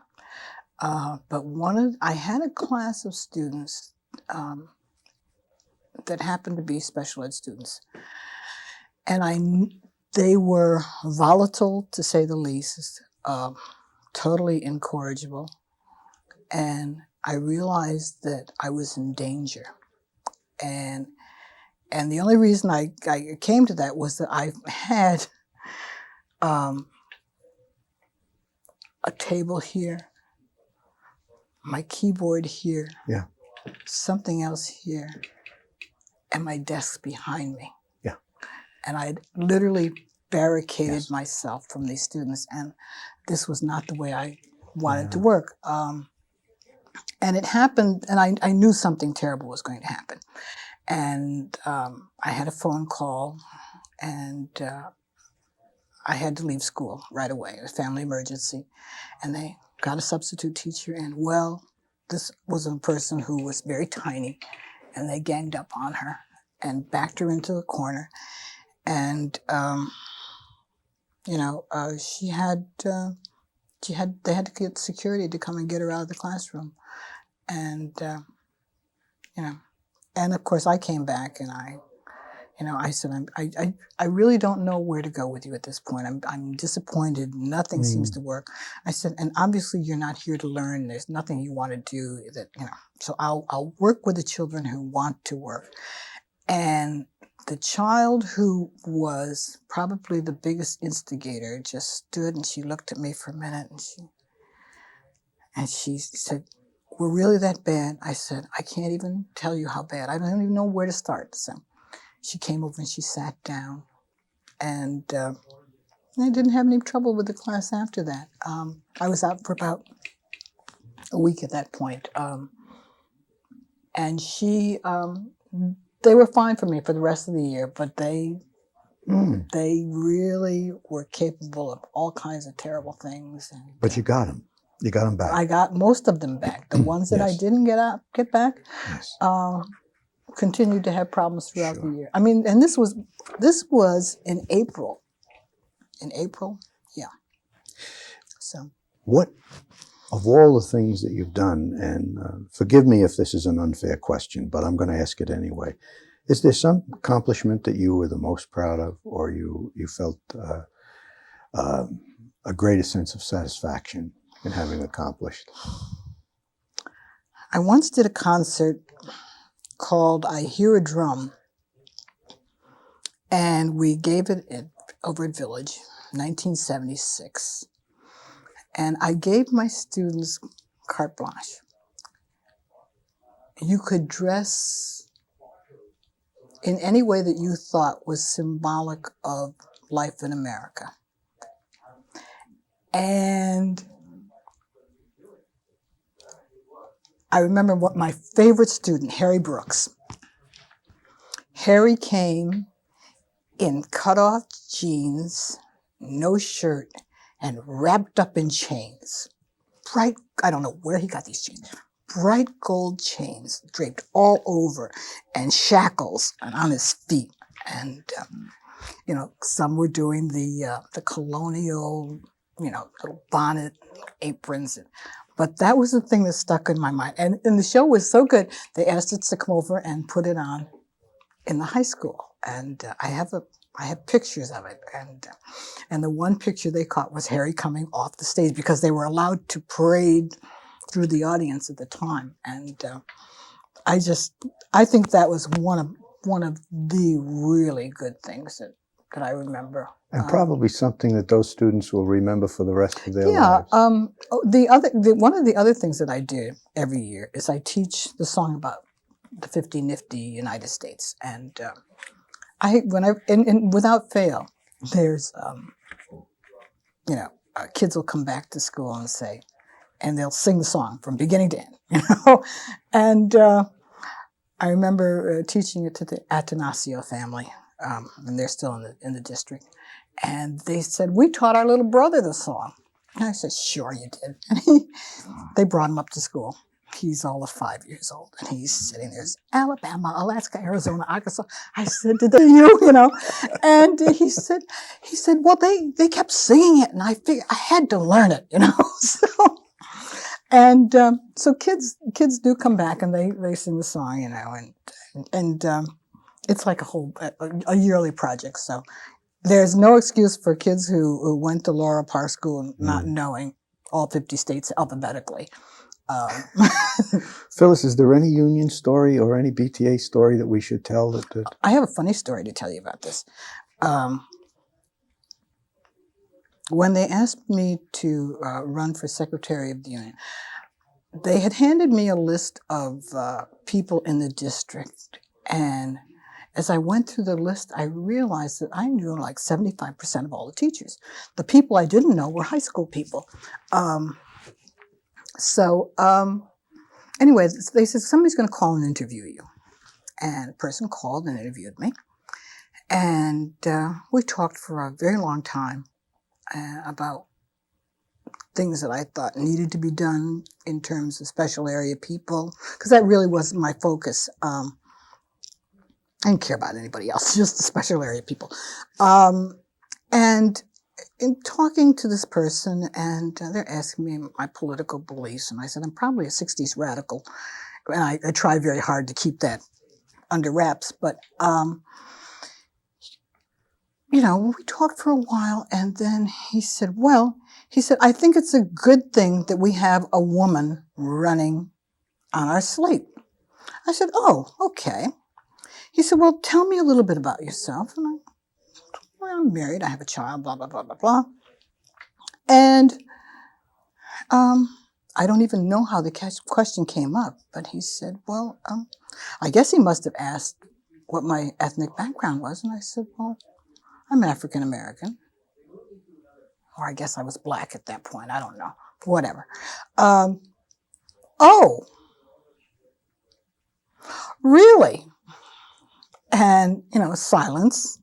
But I had a class of students that happened to be special ed students. And they were volatile, to say the least, totally incorrigible. And I realized that I was in danger. And the only reason I came to that was that I had a table here, my keyboard here, something else here, and my desk behind me. Yeah. And I literally barricaded myself from these students, and this was not the way I wanted to work. And it happened, and I knew something terrible was going to happen. And I had a phone call, and I had to leave school right away, a family emergency. And they got a substitute teacher, and this was a person who was very tiny, and they ganged up on her and backed her into the corner. And, they had to get security to come and get her out of the classroom. And, and of course I came back and I said, I really don't know where to go with you at this point. I'm disappointed. Nothing seems to work. I said, and obviously you're not here to learn. There's nothing you want to do so I'll work with the children who want to work. And the child who was probably the biggest instigator just stood and she looked at me for a minute and she said, "We're really that bad?" I said, "I can't even tell you how bad. I don't even know where to start." So she came over and she sat down, and I didn't have any trouble with the class after that. I was out for about a week at that point, and they were fine for me for the rest of the year, but they really were capable of all kinds of terrible things. But you got them. You got them back. I got most of them back. The ones that I didn't get back, continued to have problems throughout the year. I mean, and this was in April. In April, So, what of all the things that you've done, and forgive me if this is an unfair question, but I'm going to ask it anyway. Is there some accomplishment that you were the most proud of, or you felt a greater sense of satisfaction in having accomplished? I once did a concert called I Hear a Drum, and we gave it over at Village, 1976. And I gave my students carte blanche. You could dress in any way that you thought was symbolic of life in America. And I remember what my favorite student, Harry Brooks. Harry came in cut-off jeans, no shirt, and wrapped up in chains. Bright, I don't know where he got these chains. Bright gold chains draped all over, and shackles on his feet. And, some were doing the colonial, little bonnet, aprons. But that was the thing that stuck in my mind. And the show was so good, they asked us to come over and put it on in the high school. And I have pictures of it. And the one picture they caught was Harry coming off the stage because they were allowed to parade through the audience at the time. And I think that was one of the really good things that I remember. And probably something that those students will remember for the rest of their lives. One of the other things that I did every year is I teach the song about the 50 nifty United States. And without fail, there's, kids will come back to school and say, and they'll sing the song from beginning to end, And I remember teaching it to the Atanasio family, and they're still in the district. And they said, we taught our little brother the song. And I said, sure you did. And they brought him up to school. He's all of 5 years old, and he's sitting there, Alabama, Alaska, Arizona, Arkansas. I said, did they you? And he said, well, they kept singing it, and I figured I had to learn it, So kids do come back and they sing the song, and it's like a yearly project. So there's no excuse for kids who went to Laurel Park School not knowing all 50 states alphabetically. Phylis, is there any union story or any BTA story that we should tell? I have a funny story to tell you about this. When they asked me to run for Secretary of the Union, they had handed me a list of people in the district. And as I went through the list, I realized that I knew like 75% of all the teachers. The people I didn't know were high school people. Anyway, they said, somebody's going to call and interview you. And a person called and interviewed me. And we talked for a very long time about things that I thought needed to be done in terms of special area people, because that really was my focus. I didn't care about anybody else, just the special area people. And in talking to this person, and they're asking me my political beliefs, and I said, I'm probably a 60s radical. And I try very hard to keep that under wraps, but, we talked for a while, and then he said, I think it's a good thing that we have a woman running on our slate. I said, oh, okay. He said, well, tell me a little bit about yourself. And I'm married, I have a child, blah, blah, blah, blah, blah. And I don't even know how the question came up, but he said, well, I guess he must have asked what my ethnic background was. And I said, well, I'm African American. Or I guess I was black at that point. I don't know. Whatever. Oh, really? And, silence,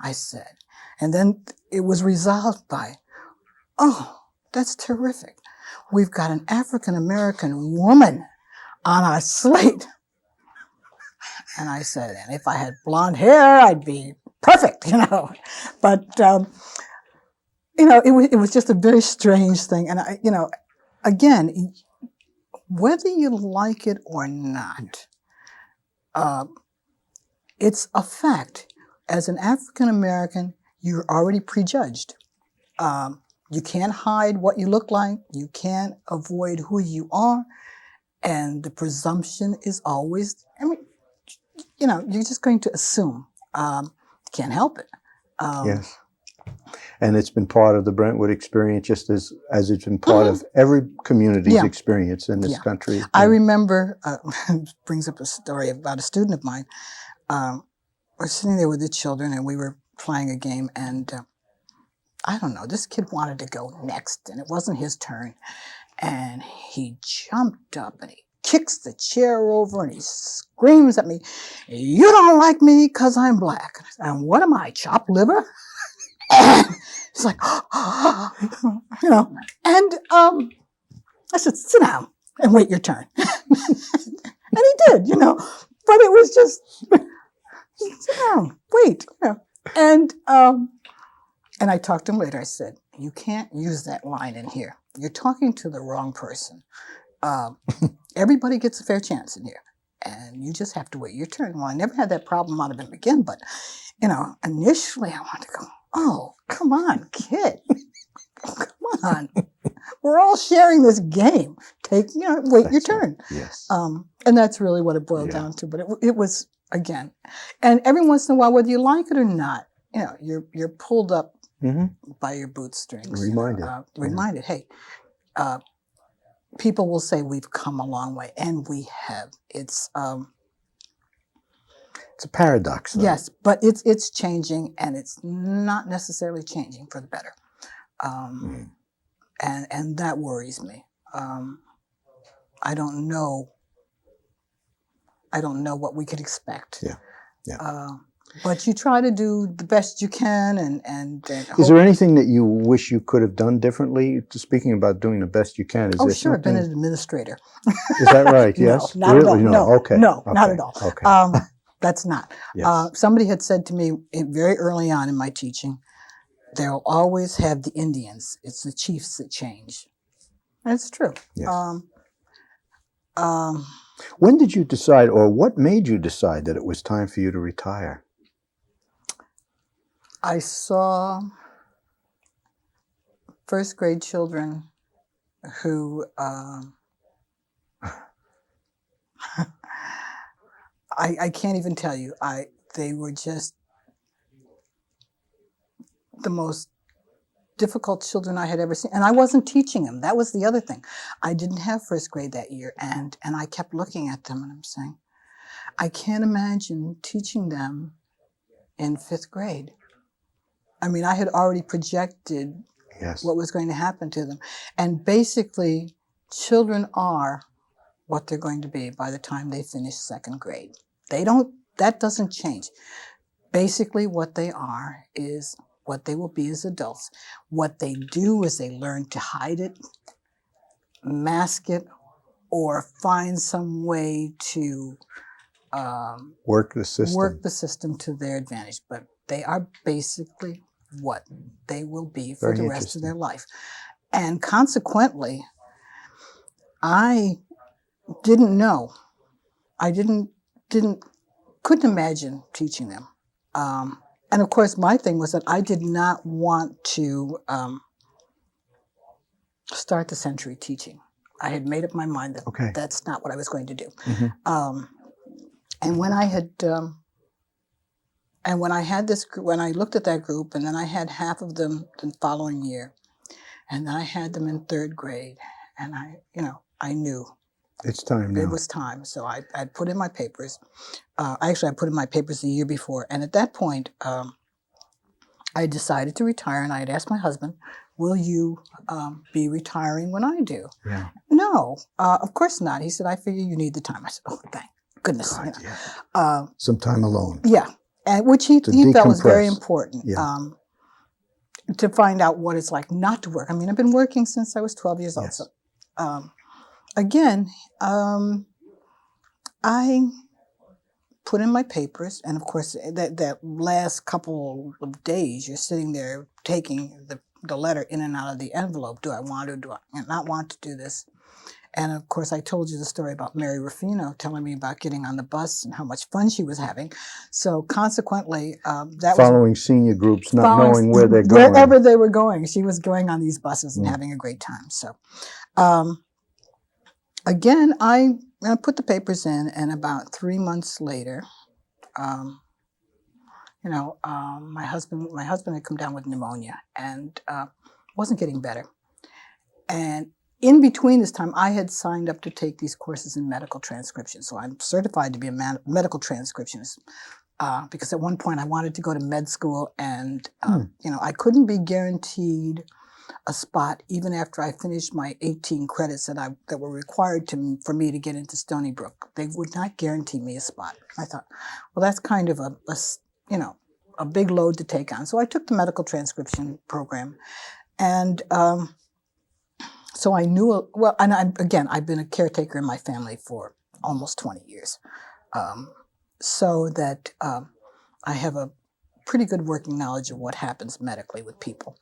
I said. And then it was resolved by, oh, that's terrific. We've got an African American woman on our slate. And I said, and if I had blonde hair, I'd be perfect, But, it was just a very strange thing. And again, whether you like it or not, it's a fact. As an African American, you're already prejudged. You can't hide what you look like. You can't avoid who you are. And the presumption is always, you're just going to assume. Can't help it. Yes. And it's been part of the Brentwood experience, just as it's been part of every community's experience in this country. I remember, brings up a story about a student of mine. We're sitting there with the children, and we were playing a game, and I don't know, this kid wanted to go next, and it wasn't his turn. And he jumped up, and he kicks the chair over and he screams at me, "You don't like me because I'm black." And what am I, chopped liver? It's like, you know, and I said, "Sit down and wait your turn." And he did, you know, but it was just, sit down, wait, you know. And I talked to him later. I said, "You can't use that line in here. You're talking to the wrong person. Everybody gets a fair chance in here, and you just have to wait your turn." Well, I never had that problem out of him again, but, you know, initially I wanted to go, "Oh, come on, kid. Come on. We're all sharing this game. Wait your turn." Right. Yes. And that's really what it boiled down to. But it was, again, and every once in a while, whether you like it or not, you know, you're pulled up by your bootstrings. Reminded, hey, people will say we've come a long way, and we have. It's a paradox, though. Yes, but it's changing, and it's not necessarily changing for the better. And that worries me. I don't know what we could expect. Yeah. But you try to do the best you can, and is there anything that you wish you could have done differently? Speaking about doing the best you can, is there sure, something... I've been an administrator. Is that right? Yes. No, not really? at all. No. Okay. No, not at all. Okay. That's not. Yes. Somebody had said to me very early on in my teaching, "They'll always have the Indians. It's the chiefs that change." That's true. Yes. When did you decide, or what made you decide that it was time for you to retire? I saw first grade children who I can't even tell you. They were just the most difficult children I had ever seen. And I wasn't teaching them. That was the other thing. I didn't have first grade that year. And I kept looking at them and I'm saying, I can't imagine teaching them in fifth grade. I mean, I had already projected what was going to happen to them. And basically, children are what they're going to be by the time they finish second grade. That doesn't change. Basically, what they are is what they will be as adults. What they do is they learn to hide it, mask it, or find some way to work the system to their advantage. But they are basically what they will be for the rest of their life. And consequently, I didn't know. I couldn't imagine teaching them. And of course, my thing was that I did not want to start the century teaching. I had made up my mind that that's not what I was going to do. And when I had, when I looked at that group, and then I had half of them the following year, and then I had them in third grade, and I knew it's time now. It was time. So I put in my papers. Actually, I put in my papers the year before, and at that point, I decided to retire, and I had asked my husband, "Will you be retiring when I do?" Yeah. No, of course not. He said, "I figure you need the time." I said, "Oh, thank goodness." God, some time alone. Yeah, and which he felt was very important. To find out what it's like not to work. I mean, I've been working since I was 12 years old. So, again, I put in my papers, and of course, that last couple of days, you're sitting there taking the letter in and out of the envelope. Do I want to? Do I not want to do this? And of course, I told you the story about Mary Ruffino telling me about getting on the bus and how much fun she was having. So consequently, that following senior groups, not knowing where they're going. Wherever they were going, she was going on these buses and having a great time. So, again, I put the papers in, and about 3 months later, my husband had come down with pneumonia and wasn't getting better. And in between this time, I had signed up to take these courses in medical transcription. So I'm certified to be a medical transcriptionist because at one point I wanted to go to med school, and I couldn't be guaranteed a spot even after I finished my 18 credits that were required for me to get into Stony Brook. They would not guarantee me a spot. I thought, well, that's kind of a big load to take on. So I took the medical transcription program, and so I knew, well, and I've been a caretaker in my family for almost 20 years. So that I have a pretty good working knowledge of what happens medically with people.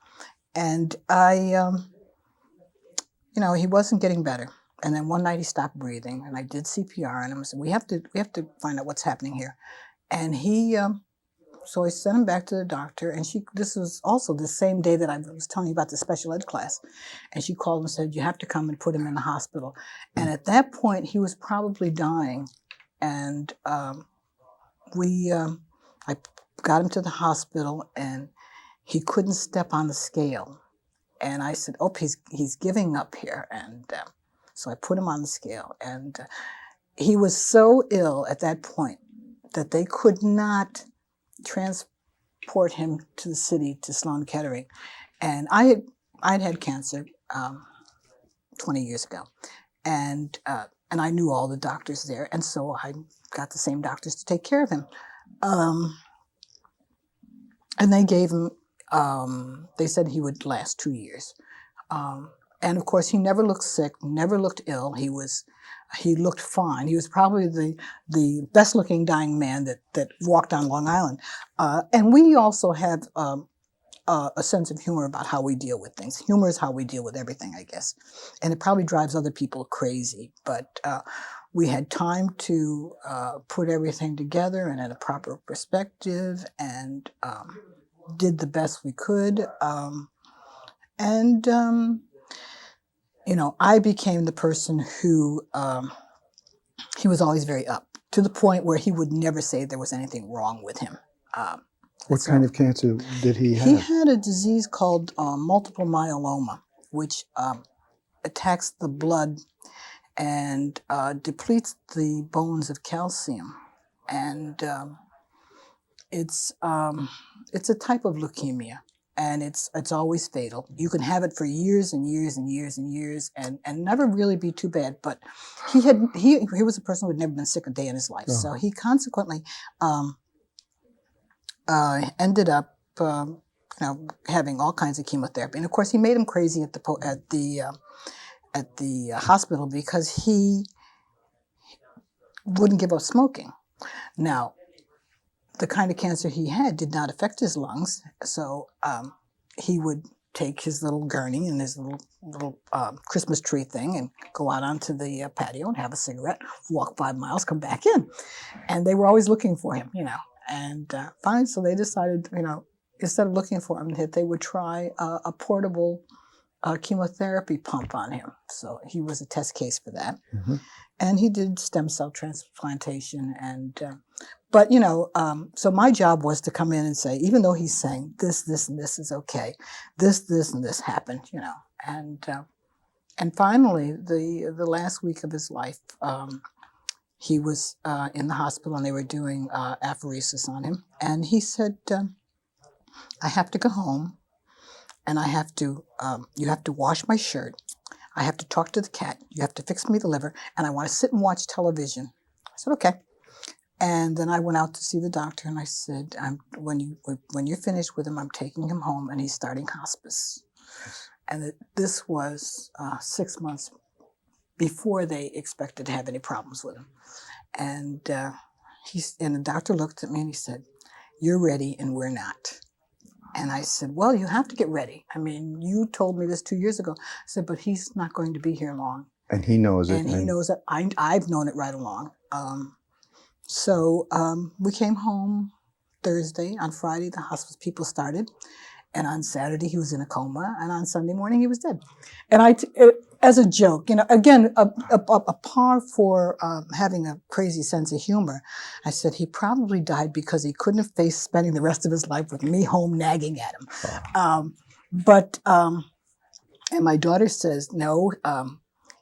And he wasn't getting better. And then one night he stopped breathing, and I did CPR on him. I said, we have to find out what's happening here. And so I sent him back to the doctor, and this was also the same day that I was telling you about the special ed class. And she called and said, you have to come and put him in the hospital. And at that point, he was probably dying. And I got him to the hospital, and he couldn't step on the scale. And I said, oh, he's giving up here. And so I put him on the scale. And he was so ill at that point that they could not transport him to the city, to Sloan Kettering. And I'd had cancer 20 years ago. And I knew all the doctors there. And so I got the same doctors to take care of him. And they gave him, they said he would last 2 years. And of course, he never looked sick, never looked ill. He looked fine. He was probably the best looking dying man that walked on Long Island. And we also have a sense of humor about how we deal with things. Humor is how we deal with everything, I guess. And it probably drives other people crazy. But we had time to put everything together and at a proper perspective, and did the best we could. I became the person who, he was always very up, to the point where he would never say there was anything wrong with him. What kind of cancer did he have? He had a disease called multiple myeloma, which attacks the blood and depletes the bones of calcium. And it's a type of leukemia. And it's always fatal. You can have it for years and years and years and years, and never really be too bad. But he was a person who had never been sick a day in his life, so he consequently ended up having all kinds of chemotherapy. And of course, he made him crazy at the hospital because he wouldn't give up smoking. Now, the kind of cancer he had did not affect his lungs, so he would take his little gurney and his little Christmas tree thing and go out onto the patio and have a cigarette, walk 5 miles, come back in. And they were always looking for him, And finally, so they decided, instead of looking for him, that they would try a portable chemotherapy pump on him. So he was a test case for that. Mm-hmm. And he did stem cell transplantation. And but so my job was to come in and say, even though he's saying this, and this is okay, this, and this happened, and finally the last week of his life, he was in the hospital, and they were doing apheresis on him, and he said, I have to go home, and I have to you have to wash my shirt. I have to talk to the cat. You have to fix me the liver, and I want to sit and watch television. I said, okay. And then I went out to see the doctor, and I said, when you're finished with him, I'm taking him home, and he's starting hospice. And this was 6 months before they expected to have any problems with him. And the doctor looked at me, and he said, you're ready, and we're not. And I said, well, you have to get ready. I mean, you told me this 2 years ago. I said, but he's not going to be here long. And he knows it. And he knows it. I've known it right along. So we came home Thursday. On Friday, the hospice people started. And on Saturday, he was in a coma. And on Sunday morning, he was dead. And as a joke, again, a par for having a crazy sense of humor, I said he probably died because he couldn't have faced spending the rest of his life with me home nagging at him. Oh. And my daughter says, no,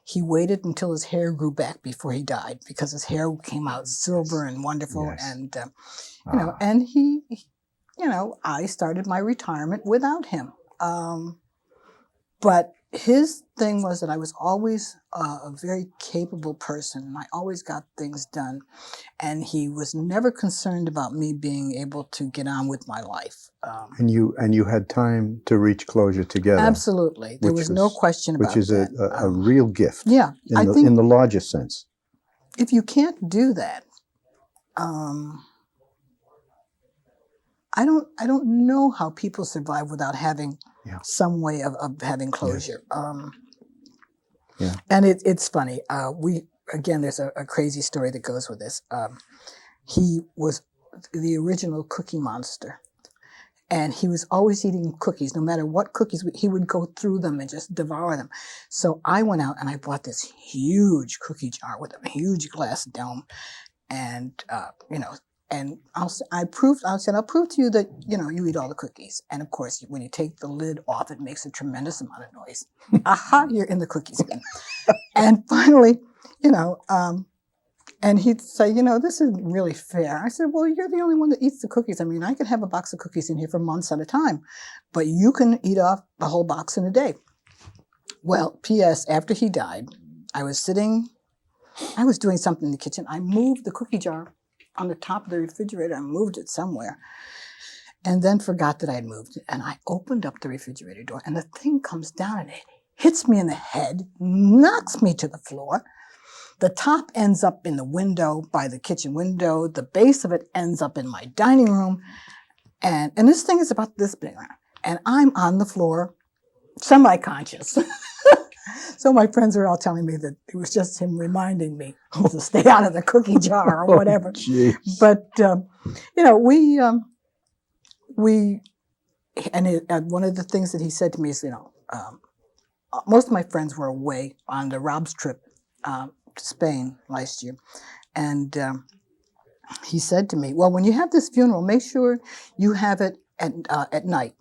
he waited until his hair grew back before he died, because his hair came out silver and wonderful. Yes. And, and he I started my retirement without him. But his thing was that I was always a very capable person, and I always got things done. And he was never concerned about me being able to get on with my life. And you had time to reach closure together. Absolutely, there was no question about that. Which is a real gift. Yeah, I think in the largest sense. If you can't do that, I don't know how people survive without having some way of having closure. Yes. And it's funny. There's a crazy story that goes with this. He was the original cookie monster. And he was always eating cookies. No matter what cookies, he would go through them and just devour them. So I went out and I bought this huge cookie jar with a huge glass dome. And, and I said, I'll prove to you that, you eat all the cookies. And of course, when you take the lid off, it makes a tremendous amount of noise. Aha, you're in the cookies again. And finally, and he'd say, this isn't really fair. I said, well, you're the only one that eats the cookies. I mean, I could have a box of cookies in here for months at a time, but you can eat off the whole box in a day. Well, P.S., after he died, I was doing something in the kitchen. I moved the cookie jar on the top of the refrigerator. I moved it somewhere and then forgot that I had moved it. And I opened up the refrigerator door and the thing comes down and it hits me in the head, knocks me to the floor. The top ends up in the window by the kitchen window. The base of it ends up in my dining room. And this thing is about this big. And I'm on the floor, semi-conscious. So my friends were all telling me that it was just him reminding me to stay out of the cookie jar or whatever. But, one of the things that he said to me is, most of my friends were away on the R.O.B.S trip to Spain last year. And he said to me, well, when you have this funeral, make sure you have it at night.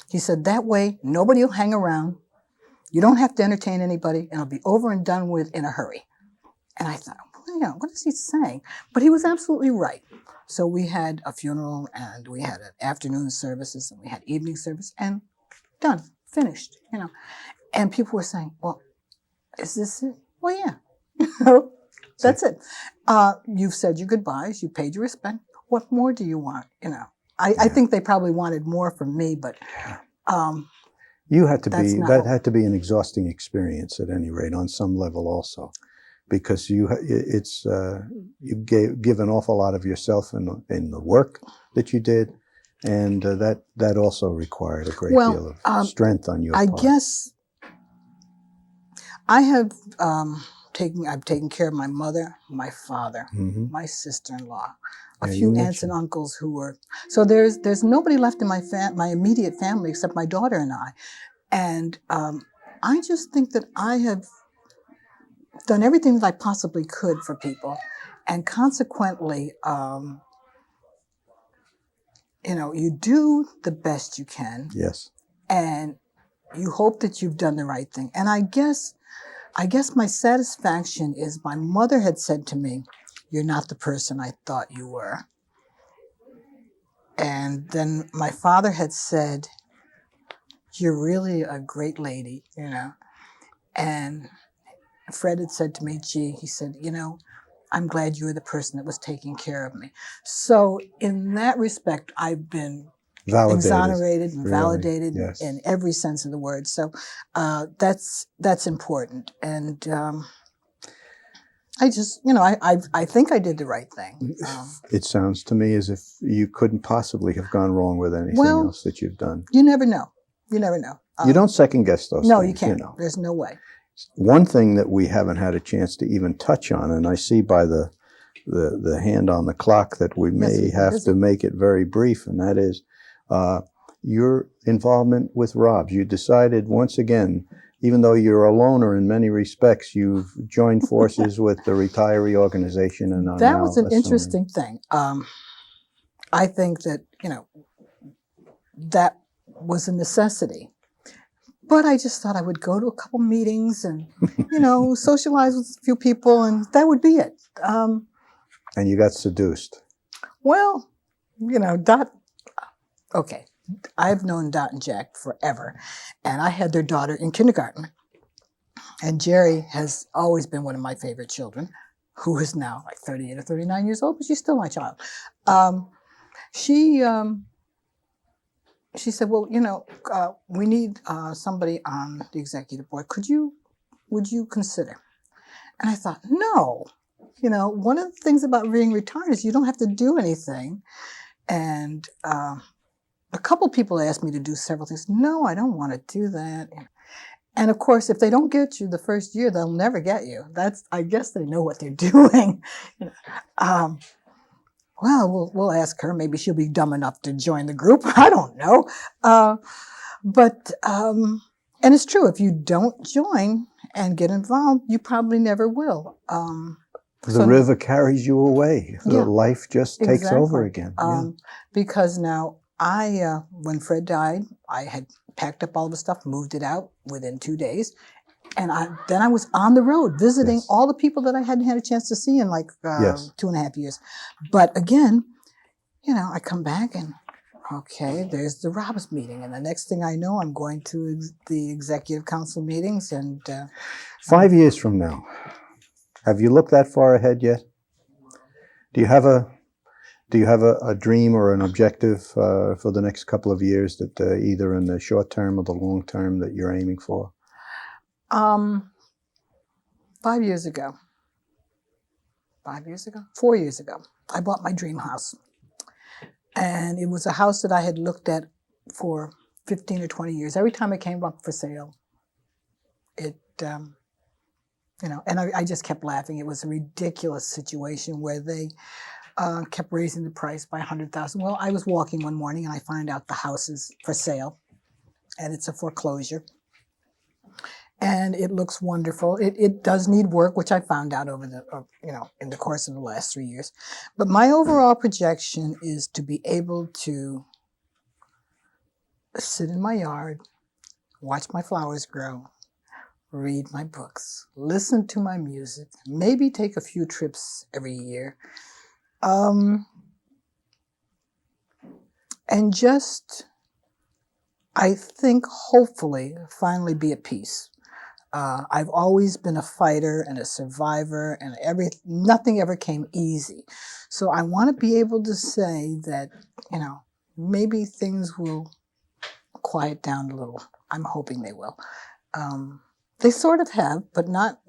He said, that way, nobody will hang around. You don't have to entertain anybody, and it'll be over and done with in a hurry. And I thought, what is he saying? But he was absolutely right. So we had a funeral, and we had afternoon services, and we had evening service, and done, finished, And people were saying, well, is this it? Well, yeah. That's it. You've said your goodbyes. You paid your respect. What more do you want? I think they probably wanted more from me, but you had to be. That had to be an exhausting experience, at any rate, on some level, also, because you've give an awful lot of yourself in the work that you did, and that also required a great deal of strength on your part. I guess I have. I've taken care of my mother, my father, my sister-in-law, a few aunts and uncles who were. So there's nobody left in my immediate family except my daughter and I, and I just think that I have done everything that I possibly could for people, and consequently, you do the best you can. Yes. And you hope that you've done the right thing, and I guess my satisfaction is my mother had said to me, you're not the person I thought you were. And then my father had said, you're really a great lady, And Fred had said to me, he said, I'm glad you were the person that was taking care of me. So in that respect, I've been exonerated and validated in every sense of the word. So that's important. And I just, I think I did the right thing. It sounds to me as if you couldn't possibly have gone wrong with anything else that you've done. You never know. You never know. You don't second guess those things. No, you can't. There's no way. One thing that we haven't had a chance to even touch on, and I see by the hand on the clock that we may have to make it very brief, and that is your involvement with R.O.B.S. You decided once again, even though you're a loner in many respects, you've joined forces with the retiree organization. And that was an interesting thing. I think that, that was a necessity. But I just thought I would go to a couple meetings and, socialize with a few people, and that would be it. And you got seduced. Well, okay. I've known Dot and Jack forever, and I had their daughter in kindergarten. And Jerry has always been one of my favorite children, who is now like 38 or 39 years old, but she's still my child. She said, well, we need somebody on the executive board. Would you consider? And I thought, no. One of the things about being retired is you don't have to do anything. And a couple people asked me to do several things. No, I don't want to do that. And of course, if they don't get you the first year, they'll never get you. I guess they know what they're doing. Well, we'll ask her. Maybe she'll be dumb enough to join the group. I don't know. And it's true. If you don't join and get involved, you probably never will. The river carries you away. Yeah, life just takes over again. Because now when Fred died, I had packed up all the stuff, moved it out within 2 days. And then I was on the road visiting all the people that I hadn't had a chance to see in 2.5 years. But again, I come back and, okay, there's the R.O.B.S meeting. And the next thing I know, I'm going to the executive council meetings. And 5 years from now, have you looked that far ahead yet? Do you have a dream or an objective for the next couple of years that either in the short term or the long term that you're aiming for? 4 years ago, I bought my dream house. And it was a house that I had looked at for 15 or 20 years. Every time it came up for sale, and I just kept laughing. It was a ridiculous situation where they kept raising the price by $100,000. Well, I was walking one morning and I find out the house is for sale and it's a foreclosure. And it looks wonderful. It does need work, which I found out over in the course of the last 3 years. But my overall projection is to be able to sit in my yard, watch my flowers grow, read my books, listen to my music, maybe take a few trips every year, and just, I think, hopefully, finally be at peace. I've always been a fighter and a survivor, and nothing ever came easy. So I want to be able to say that, maybe things will quiet down a little. I'm hoping they will. They sort of have, but not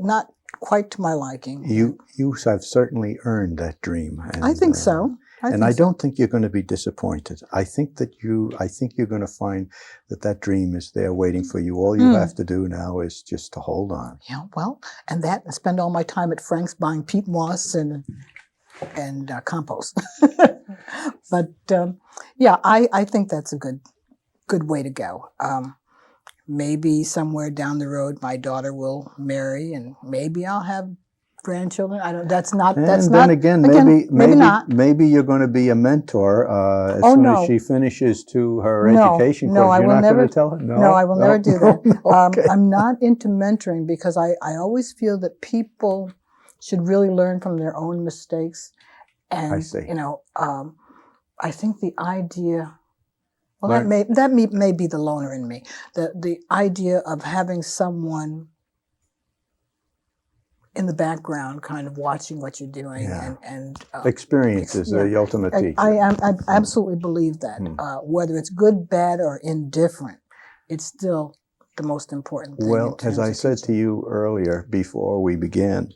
quite to my liking. You have certainly earned that dream. And, I think so. I don't think you're going to be disappointed. I think you're going to find that dream is there waiting for you. All you have to do now is just to hold on. Yeah, well, and spend all my time at Frank's buying peat moss and compost. But I think that's a good way to go. Maybe somewhere down the road, my daughter will marry, and maybe I'll have grandchildren. I don't. That's not. Maybe you're going to be a mentor as soon as she finishes to her education course. I will never tell her. No, I will never do that. Okay. I'm not into mentoring because I always feel that people should really learn from their own mistakes. And I see. I think the idea. Well, that may be the loner in me. The idea of having someone in the background, kind of watching what you're doing, and experience is the ultimate teacher. I absolutely believe that. Whether it's good, bad, or indifferent, it's still the most important thing. Well, as I said to you earlier before we began,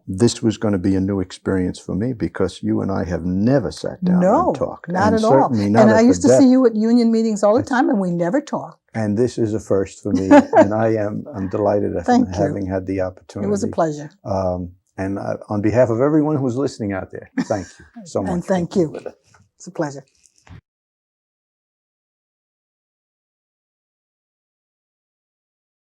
this was going to be a new experience for me because you and I have never sat down and talked. Not at all. And I used to see you at union meetings all the time, and we never talked. And this is a first for me, and I'm delighted at having had the opportunity. It was a pleasure. And on behalf of everyone who's listening out there, thank you so much. And thank you. It's a pleasure.